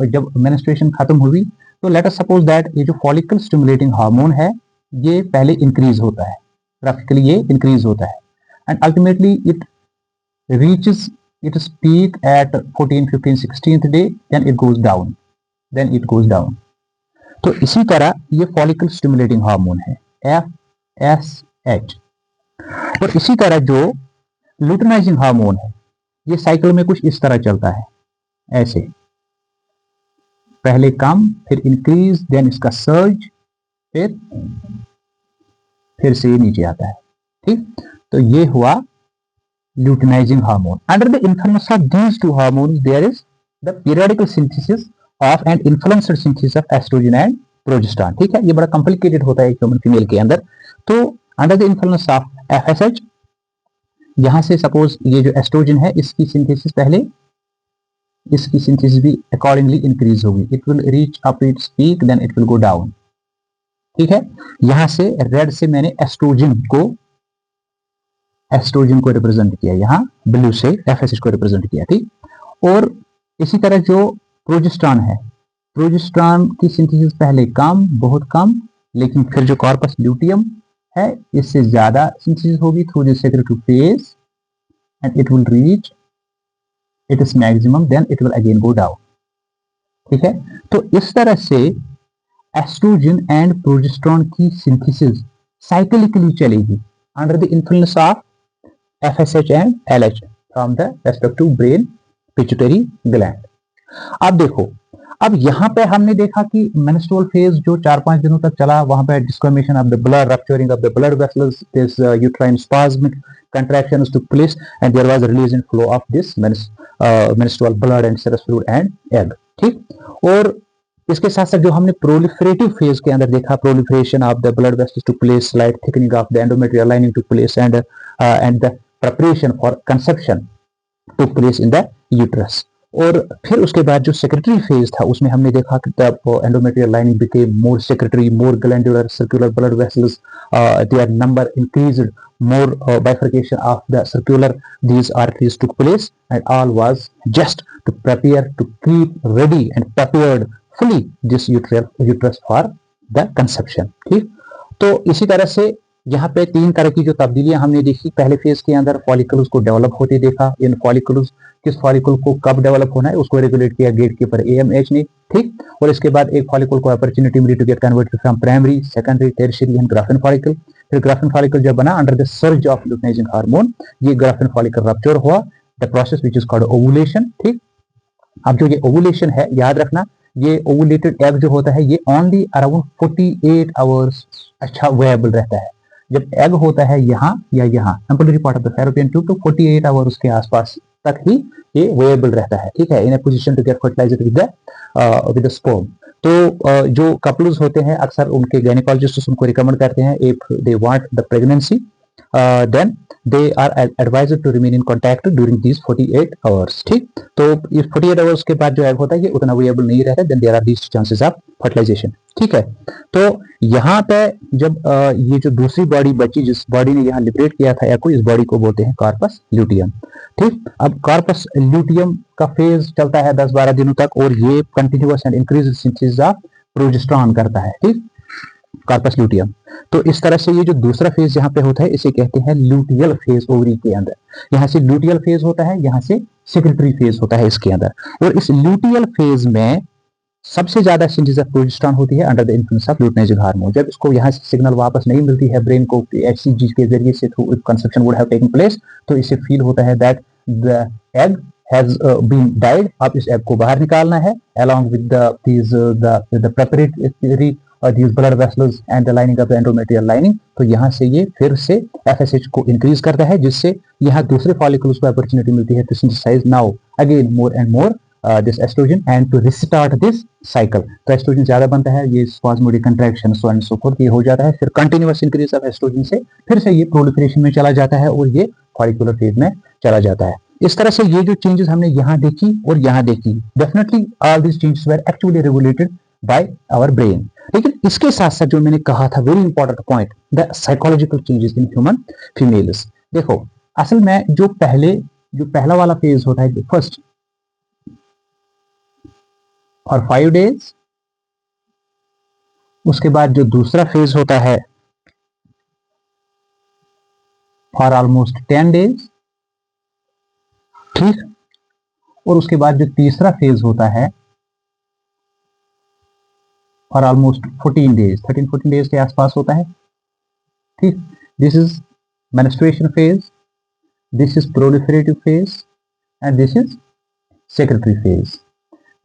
जब मेंस्ट्रुएशन खत्म हुई तो लेट अस सपोज दैट ये जो फॉलिकल स्टिमुलेटिंग हार्मोन है ये पहले इंक्रीज होता है, ग्राफिकली ये इंक्रीज होता है, and ultimately it reaches its peak at 14, 15, 16th day, then it goes down. तो इसी तरह ये फॉलिकल स्टिमुलेटिंग हार्मोन है FSH, और इसी तरह जो लुटेनाइजिंग हार्मोन है ये साइकिल में कुछ इस तरह चलता है, ऐसे पहले कम फिर इंक्रीज, देन इसका सर्ज, फिर से ये नीचे आता है। ठीक, तो ये हुआ luteinizing hormone। Under the influence of these two hormones, there is the periodical synthesis of and influenced synthesis of estrogen and progesterone। ठीक है, ये बड़ा कॉम्प्लिकेटेड होता है एक ह्यूमन फीमेल के अंदर। तो under the influence of FSH, यहां से सपोज ये जो एस्ट्रोजन है इसकी सिंथेसिस पहले, इसकी सिंथेसिस भी अकॉर्डिंगली इंक्रीज होगी, it will reach up its peak, then it will go down. ठीक है, यहां से रेड से मैंने एस्ट्रोजन को रिप्रेजेंट किया, यहाँ ब्लू से FSH को रिप्रेजेंट किया। ठीक, और इसी तरह जो प्रोजेस्टेरोन है, प्रोजेस्टेरोन की सिंथेसिस पहले कम, बहुत कम, लेकिन फिर जो कॉर्पस ल्यूटियम है इससे ज्यादा सिंथेसिस होगी through the secretory phase, and it will reach its maximum, then it will again go down. ठीक है, तो इस तरह से एस्ट्रोजन एंड प्रोजेस्टेरोन की सिंथेसिस साइक्लिकली चलेगी under the influence of FSH and LH from the respective brain pituitary gland। अब देखो, अब यहाँ पे हमने देखा कि मेंस्ट्रुअल फेज जो 4-5 दिनों तक चला, वहां पे desquamation of the blood, rupturing of the blood vessels, this uterine spasmic contractions took place and there was a release and flow of this menstrual blood and serous fluid and egg। ठीक, और इसके साथ साथ जो हमने proliferative phase के अंदर देखा, proliferation of the blood vessels took place, slight thickening of the endometrial lining took place, and the preparation for conception took place in the uterus। और फिर उसके बाद जो सेक्रेटरी फेज था उसमें हमने देखा कि the endometrial lining became more secretory, more glandular circular blood vessels, their number increased, more bifurcation of the circular, these arteries took place, and all was just to prepare, to keep ready and prepared fully this uterus for the conception। ठीक, तो इसी तरह से यहाँ पे 3 तरह की जो तब्दीलियां हमने देखी। पहले फेज के अंदर फॉलिकल्स को डेवलप होते देखा। इन फॉलिकल्स, किस फॉलिकल को कब डेवलप होना है उसको रेगुलेट किया गेट कीपर AMH ने, ठीक। और इसके बाद एक फॉलिकल को अपॉर्चुनिटी मिली to get converted from primary, secondary, tertiary and Graafian follicle. फिर ग्राफिन फॉलिकल जब बना under the surge of luteinizing hormone, ये ग्राफिन फॉलिकल रप्चर हुआ, the process which is called ovulation, ठीक। अब जो ये ओवुलेशन है, याद रखना, ये ओवुलेटेड एग जो होता है ये ओनली अराउंड 48 आवर्स अच्छा वेएबल रहता है। जब एग होता है यहाँ या यहाँ embryonic part of the fallopian tube, तो 48 आवर्स के आसपास तक ही ये वेएबल रहता है, ठीक है, in a position to get fertilized with the sperm. तो जो कपल्स होते हैं अक्सर उनके गायनेकोलॉजिस्ट उनको रिकमेंड करते हैं, if they want the pregnancy then they are advised to remain in contact during these 48 hours, ठीक। तो इस 48 आवर्स के बाद जो एग होता है ये उतना वेएबल नहीं रहता, then there are these chances of fertilization, ठीक है। तो यहाँ पे जब ये जो दूसरी बॉडी बची, जिस बॉडी ने यहाँ लिबरेट किया था एग को, इस बॉडी को बोलते हैं कार्पस ल्यूटियम, ठीक। अब कार्पस ल्यूटियम का फेज चलता है 10-12 दिनों तक और ये continuous and increase synthesis of progesterone करता है, ठीक, कार्पस ल्यूटियम। तो इस तरह से ये जो दूसरा फेज यहाँ पे होता है इसे कहते हैं ल्यूटियल फेज ओवरी के अंदर। यहाँ से ल्यूटियल फेज होता है, यहाँ से सेक्रेटरी फेज होता है इसके अंदर। और इस ल्यूटियल फेज में सबसे ज्यादा सिंथेसिस ऑफ प्रोजेस्टेरॉन होती है under the influence of luteinizing hormone. जब इसको यहाँ से सिग्नल वापस नहीं मिलती है ब्रेन को HCG के जरिए से, through conception would have taken place, तो इसे फील होता है that the egg has been died। अब इस एग को बाहर निकालना है along with the preparatory these blood vessels and the lining of the endometrial lining। तो यहाँ से ये फिर से FSH को इंक्रीज करता है, जिससे यहाँ दूसरे फॉलिकल्स को अपॉर्चुनिटी मिलती है to synthesize now again more and more this estrogen and to restart this cycle। तो एस्ट्रोजन ज्यादा बनता है, ये spasmodic contraction so and so forth ये हो जाता है, फिर कंटिन्यूअस इंक्रीज ऑफ एस्ट्रोजन से फिर से ये प्रोलिफरेशन में चला जाता है और ये फॉलिकुलर फेज में चला जाता है। इस तरह से ये जो चेंजेस हमने यहाँ देखी और यहाँ देखी, definitely all this changes were actually regulated by our brain. लेकिन इसके साथ साथ जो मैंने कहा था very important point, the psychological changes in human females. देखो असल में जो पहला वाला फेज होता है फर्स्ट और 5 डेज, उसके बाद जो दूसरा फेज होता है फॉर ऑलमोस्ट 10 डेज, ठीक। और उसके बाद जो तीसरा फेज होता है फॉर ऑलमोस्ट 14 डेज, 13-14 डेज के आसपास होता है, ठीक। This is menstruation phase, this is proliferative phase and this is secretary phase.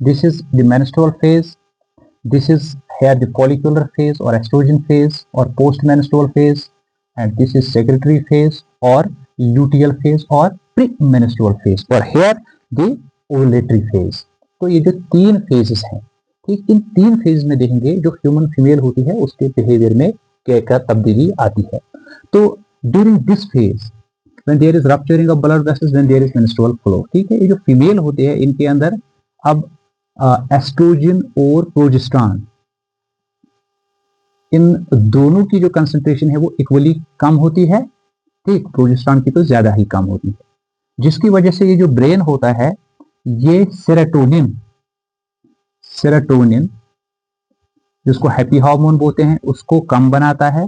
This is the menstrual phase, this is here the follicular phase or estrogen phase or post menstrual phase, and this is secretory phase or luteal phase or pre-menstrual phase, or here the ovulatory phase। तो ये जो 3 phases हैं, ठीक, इन 3 phases में देखेंगे जो human female होती है उसके बिहेवियर में क्या तब्दीली आती है। तो during this phase when there is rupturing of blood vessels, when there is menstrual flow, ठीक है, ये जो फीमेल होते हैं इनके अंदर अब एस्ट्रोजन और प्रोजेस्टेरॉन इन दोनों की जो कंसंट्रेशन है वो इक्वली कम होती है, ठीक, प्रोजेस्टेरॉन की तो ज्यादा ही कम होती है, जिसकी वजह से ये जो ब्रेन होता है ये सेरोटोनिन जिसको हैप्पी हार्मोन बोलते हैं उसको कम बनाता है,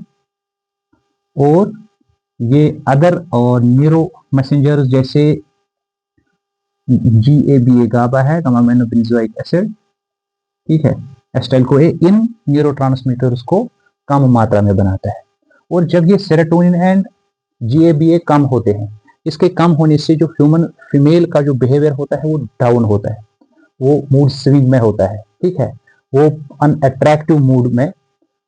और ये अदर और न्यूरो मैसेंजर्स जैसे GABA गाबा है, गामा बेंजोइक एसिड, ठीक है, एसिटाइल को इन न्यूरोट्रांसमीटर्स को कम मात्रा में बनाता है। और जब ये सेरोटोनिन एंड GABA कम होते हैं, इसके कम होने से जो ह्यूमन फीमेल का जो बिहेवियर होता है वो डाउन होता है, वो मूड स्विंग में होता है, ठीक है, वो अनअट्रैक्टिव मूड में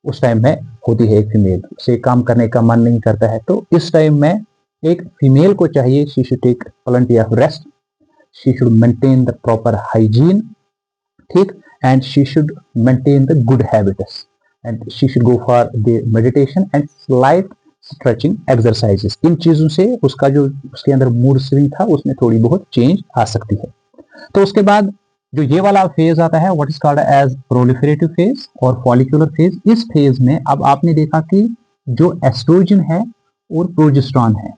उस टाइम में होती है। एक फीमेल से काम करने का मन नहीं करता है, तो इस टाइम में एक फीमेल को चाहिए she should take plenty of rest, she should maintain the proper hygiene, ठीक, and she should maintain the good habits and she should go for the meditation and slight stretching exercises। इन चीजों से उसका जो उसके अंदर mood swing था उसमें थोड़ी बहुत चेंज आ सकती है। तो उसके बाद जो ये वाला फेज आता है what is called as proliferative phase और फॉलिकुलर फेज। इस फेज में अब आपने देखा कि जो एस्ट्रोजन है और प्रोजेस्टेरॉन है,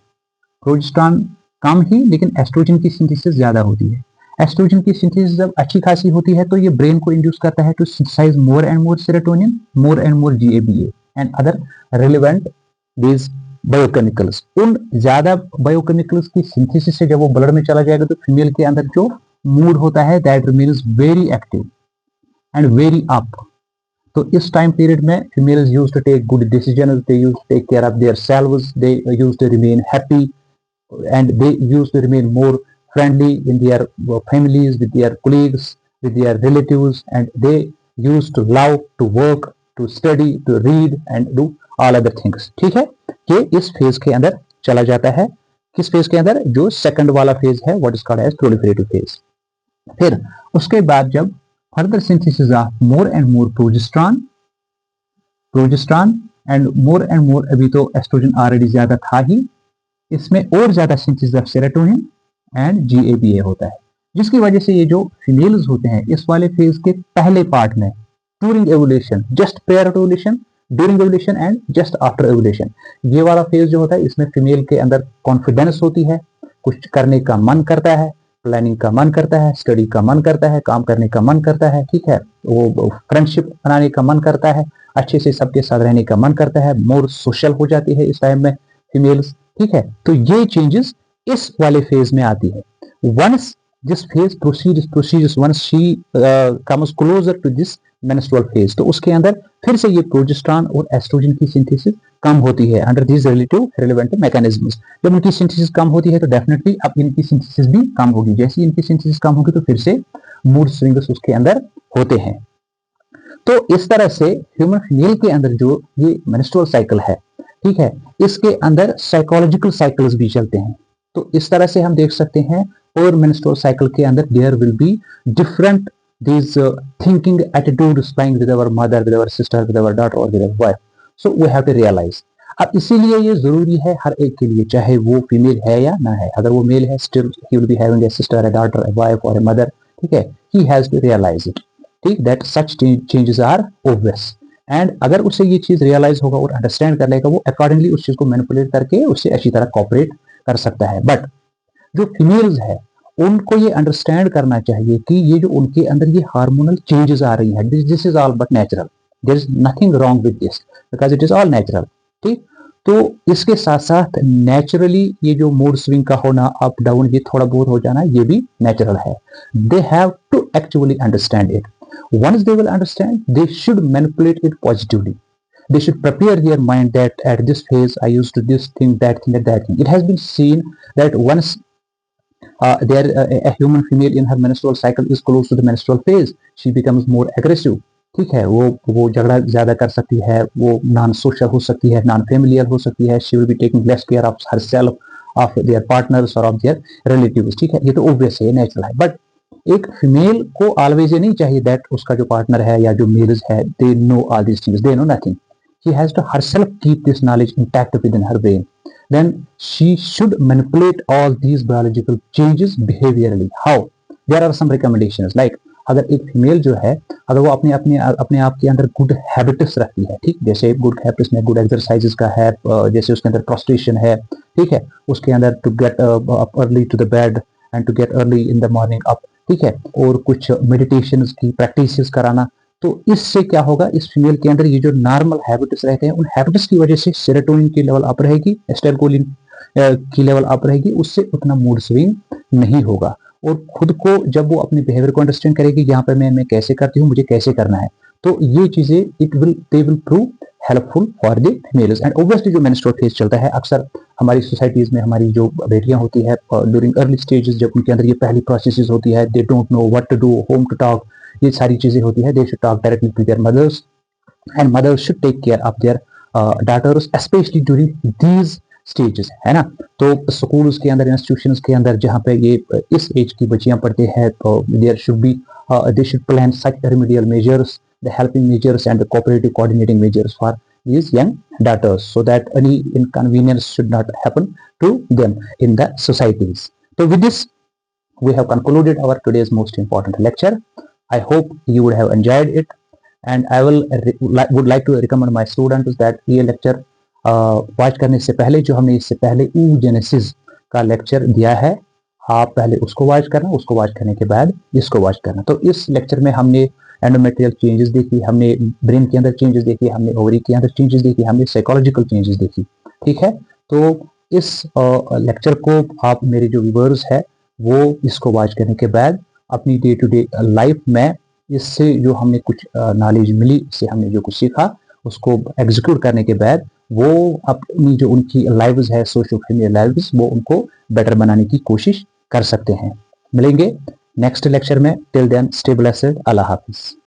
प्रोजेस्टेरॉन कम ही लेकिन एस्ट्रोजन की सिंथेसिस ज्यादा होती है। एस्ट्रोजन की सिंथेसिस जब अच्छी खासी होती है तो ये ब्रेन को इंड्यूस करता है to synthesise more and more serotonin, more and more GABA and other relevant these biochemicals, उन ज्यादा बायोकेमिकल्स की सिंथेसिस से जब वो ब्लड में चला जाएगा तो फीमेल के अंदर जो मूड होता है that remains very active and very up. तो इस टाइम पीरियड में females use to take good decision, they use to take care of their selves, they use to remain happy and they use to remain more friendly in their families, with their colleagues, with their relatives, and they used to love to work, to study, to read and do all other things। ठीक है, ये इस phase के अंदर चला जाता है। किस फेज के अंदर? जो सेकंड वाला फेज है, what is called as proliferative phase. फिर उसके बाद जब further synthesis of more and more progesterone and more, अभी तो एस्ट्रोजन ऑलरेडी ज्यादा था ही, इसमें और ज्यादा synthesis of serotonin and GABA होता है, जिसकी वजह से ये जो फीमेल्स होते हैं इस वाले फेज के पहले पार्ट में during ovulation, just prior to ovulation, during ovulation and just after ovulation, ये वाला फेज जो होता है इसमें फीमेल के अंदर कॉन्फिडेंस होती है, कुछ करने का मन करता है, प्लानिंग का मन करता है, स्टडी का मन करता है, काम करने का मन करता है, ठीक है, वो फ्रेंडशिप बनाने का मन करता है, अच्छे से सबके साथ रहने का मन करता है, मोर सोशल हो जाती है इस टाइम में फीमेल्स। ठीक है, तो ये चेंजेस इस वाले फेज में आती है। Once this phase proceeds once she comes closer to this menstrual phase, तो उसके अंदर फिर से ये प्रोजेस्टेरॉन और एस्ट्रोजन की सिंथेसिस कम होती है अंडर दिस रिलेवेंट मैकेनिज्म्स। जब उनकी सिंथेसिस कम होती है तो डेफिनेटली अब इनकी सिंथेसिस भी कम होगी। जैसे इनकी सिंथेसिस कम होगी तो फिर से मूड स्विंग्स उसके अंदर होते हैं। तो इस तरह से ह्यूमन फीमेल के अंदर जो ये मेंस्ट्रुअल साइकिल है, ठीक है, इसके अंदर साइकोलॉजिकल साइकिल्स भी चलते हैं। तो इस तरह से हम देख सकते हैं और मेंस्ट्रुअल साइकिल के अंदर there will be different these thinking attitudes lying with our mother, with our sister, with our daughter or with our wife, so we have to realize। अब इसीलिए ये जरूरी है हर एक के लिए, चाहे वो फीमेल है या ना है। अगर वो मेल है still he will be having a sister, a daughter, a wife or a mother, ठीक है, he has to realize it, ठीक, that such changes are obvious। And अगर उसे ये चीज रियलाइज होगा और अंडरस्टैंड कर लेगा, वो अकॉर्डिंगली उस चीज को मैनिपुलेट करके उससे अच्छी तरह कॉपरेट कर सकता है। बट जो फीमेल्स है उनको ये अंडरस्टैंड करना चाहिए कि ये जो उनके अंदर ये हार्मोनल चेंजेस आ रही है, this is all but natural, there is nothing wrong with this because it is all natural. ठीक, तो इसके साथ साथ नेचुरली ये जो मूड स्विंग का होना, अप डाउन, ये थोड़ा बहुत हो जाना, ये भी नेचुरल है। They have to actually understand it. Once they will understand, they should manipulate it positively. They should prepare their mind that at this phase I used to this thing, that thing, that thing. It has been seen that once a human female in her menstrual cycle is close to the menstrual phase, she becomes more aggressive। ठीक है, वो झगड़ा ज्यादा कर सकती है, वो non social हो सकती है, नॉन फेमिलियर हो सकती है, she will be taking less care of herself, of their partners or of their relatives। ठीक है, ये तो obvious है, नेचुरल है। बट एक फीमेल को ऑलवेज ये नहीं चाहिए दैट उसका जो पार्टनर है या जो मेल्स है they know all this things, they know nothing. She has to herself keep this knowledge intact within her brain. Then she should manipulate all these biological changes behaviorally। How? There are some recommendations like अगर एक female जो है, अगर वो अपने आप के अंदर गुड हैबिट्स रखती है, ठीक, जैसे गुड हैबिट्स में गुड एक्सरसाइजेस का है, जैसे उसके अंदर प्रोस्ट्रेशन है, ठीक है, उसके अंदर to get up early to the bed and to get early in the morning up, ठीक है, और कुछ मेडिटेशन की प्रैक्टिस कराना, तो इससे क्या होगा, इस फीमेल के अंदर ये जो नॉर्मल हैबिट्स रहते हैं उन हैबिट्स की वजह से सेरोटोनिन की लेवल अप रहेगी, एसिटाइलकोलिन की लेवल अप रहेगी, उससे उतना मूड स्विंग नहीं होगा। और खुद को जब वो अपने बिहेवियर को अंडरस्टैंड करेगी, यहाँ पे मैं कैसे करती हूँ, मुझे कैसे करना है, तो ये चीजें they will prove helpful for the females. And obviously जो मेंस्ट्रुअल फेज चलता है, अक्सर हमारी सोसाइटीज में हमारी जो बेटियां होती है ड्यूरिंग अर्ली स्टेजेस, जब उनके अंदर ये पहली प्रोसेसेस होती है, they don't know what to do, whom to talk, ये सारी चीजें होती है, they should talk directly to their mothers and mothers should take care of their daughters specially during these stages, है ना। तो स्कूल्स के अंदर, इंस्टीट्यूशंस के अंदर जहाँ पे ये इस एज की बच्चियां पढ़ते हैं, तो there should be they should plan such remedial measures, the helping measures and the cooperative coordinating measures for these young daughters so that any inconvenience should not happen to them in the societies. So with this we have concluded our today's most important lecture. I hope you would have enjoyed it and I would like to recommend my students that ये lecture watch करने से पहले, जो हमने इससे पहले oogenesis का lecture दिया है, आप पहले उसको वॉच करना, उसको वॉच करने के बाद इसको वॉच करना। तो इस लेक्चर में हमने एंडोमेट्रियल चेंजेस देखी, हमने ब्रेन के अंदर चेंजेस देखी, हमने ओवरी के अंदर चेंजेस देखी, हमने साइकोलॉजिकल चेंजेस देखी। ठीक है, तो इस लेक्चर को आप मेरे जो व्यूअर्स है वो इसको वॉच करने के बाद अपनी डे टू डे लाइफ में इससे जो हमने कुछ नॉलेज मिली, इससे हमने जो कुछ सीखा उसको एग्जीक्यूट करने के बाद वो अपनी जो उनकी लाइव्स है, सोशल फैमिली लाइव्स, वो उनको बेटर बनाने की कोशिश कर सकते हैं। मिलेंगे नेक्स्ट लेक्चर में। Till then stay blessed. Allah हाफिज।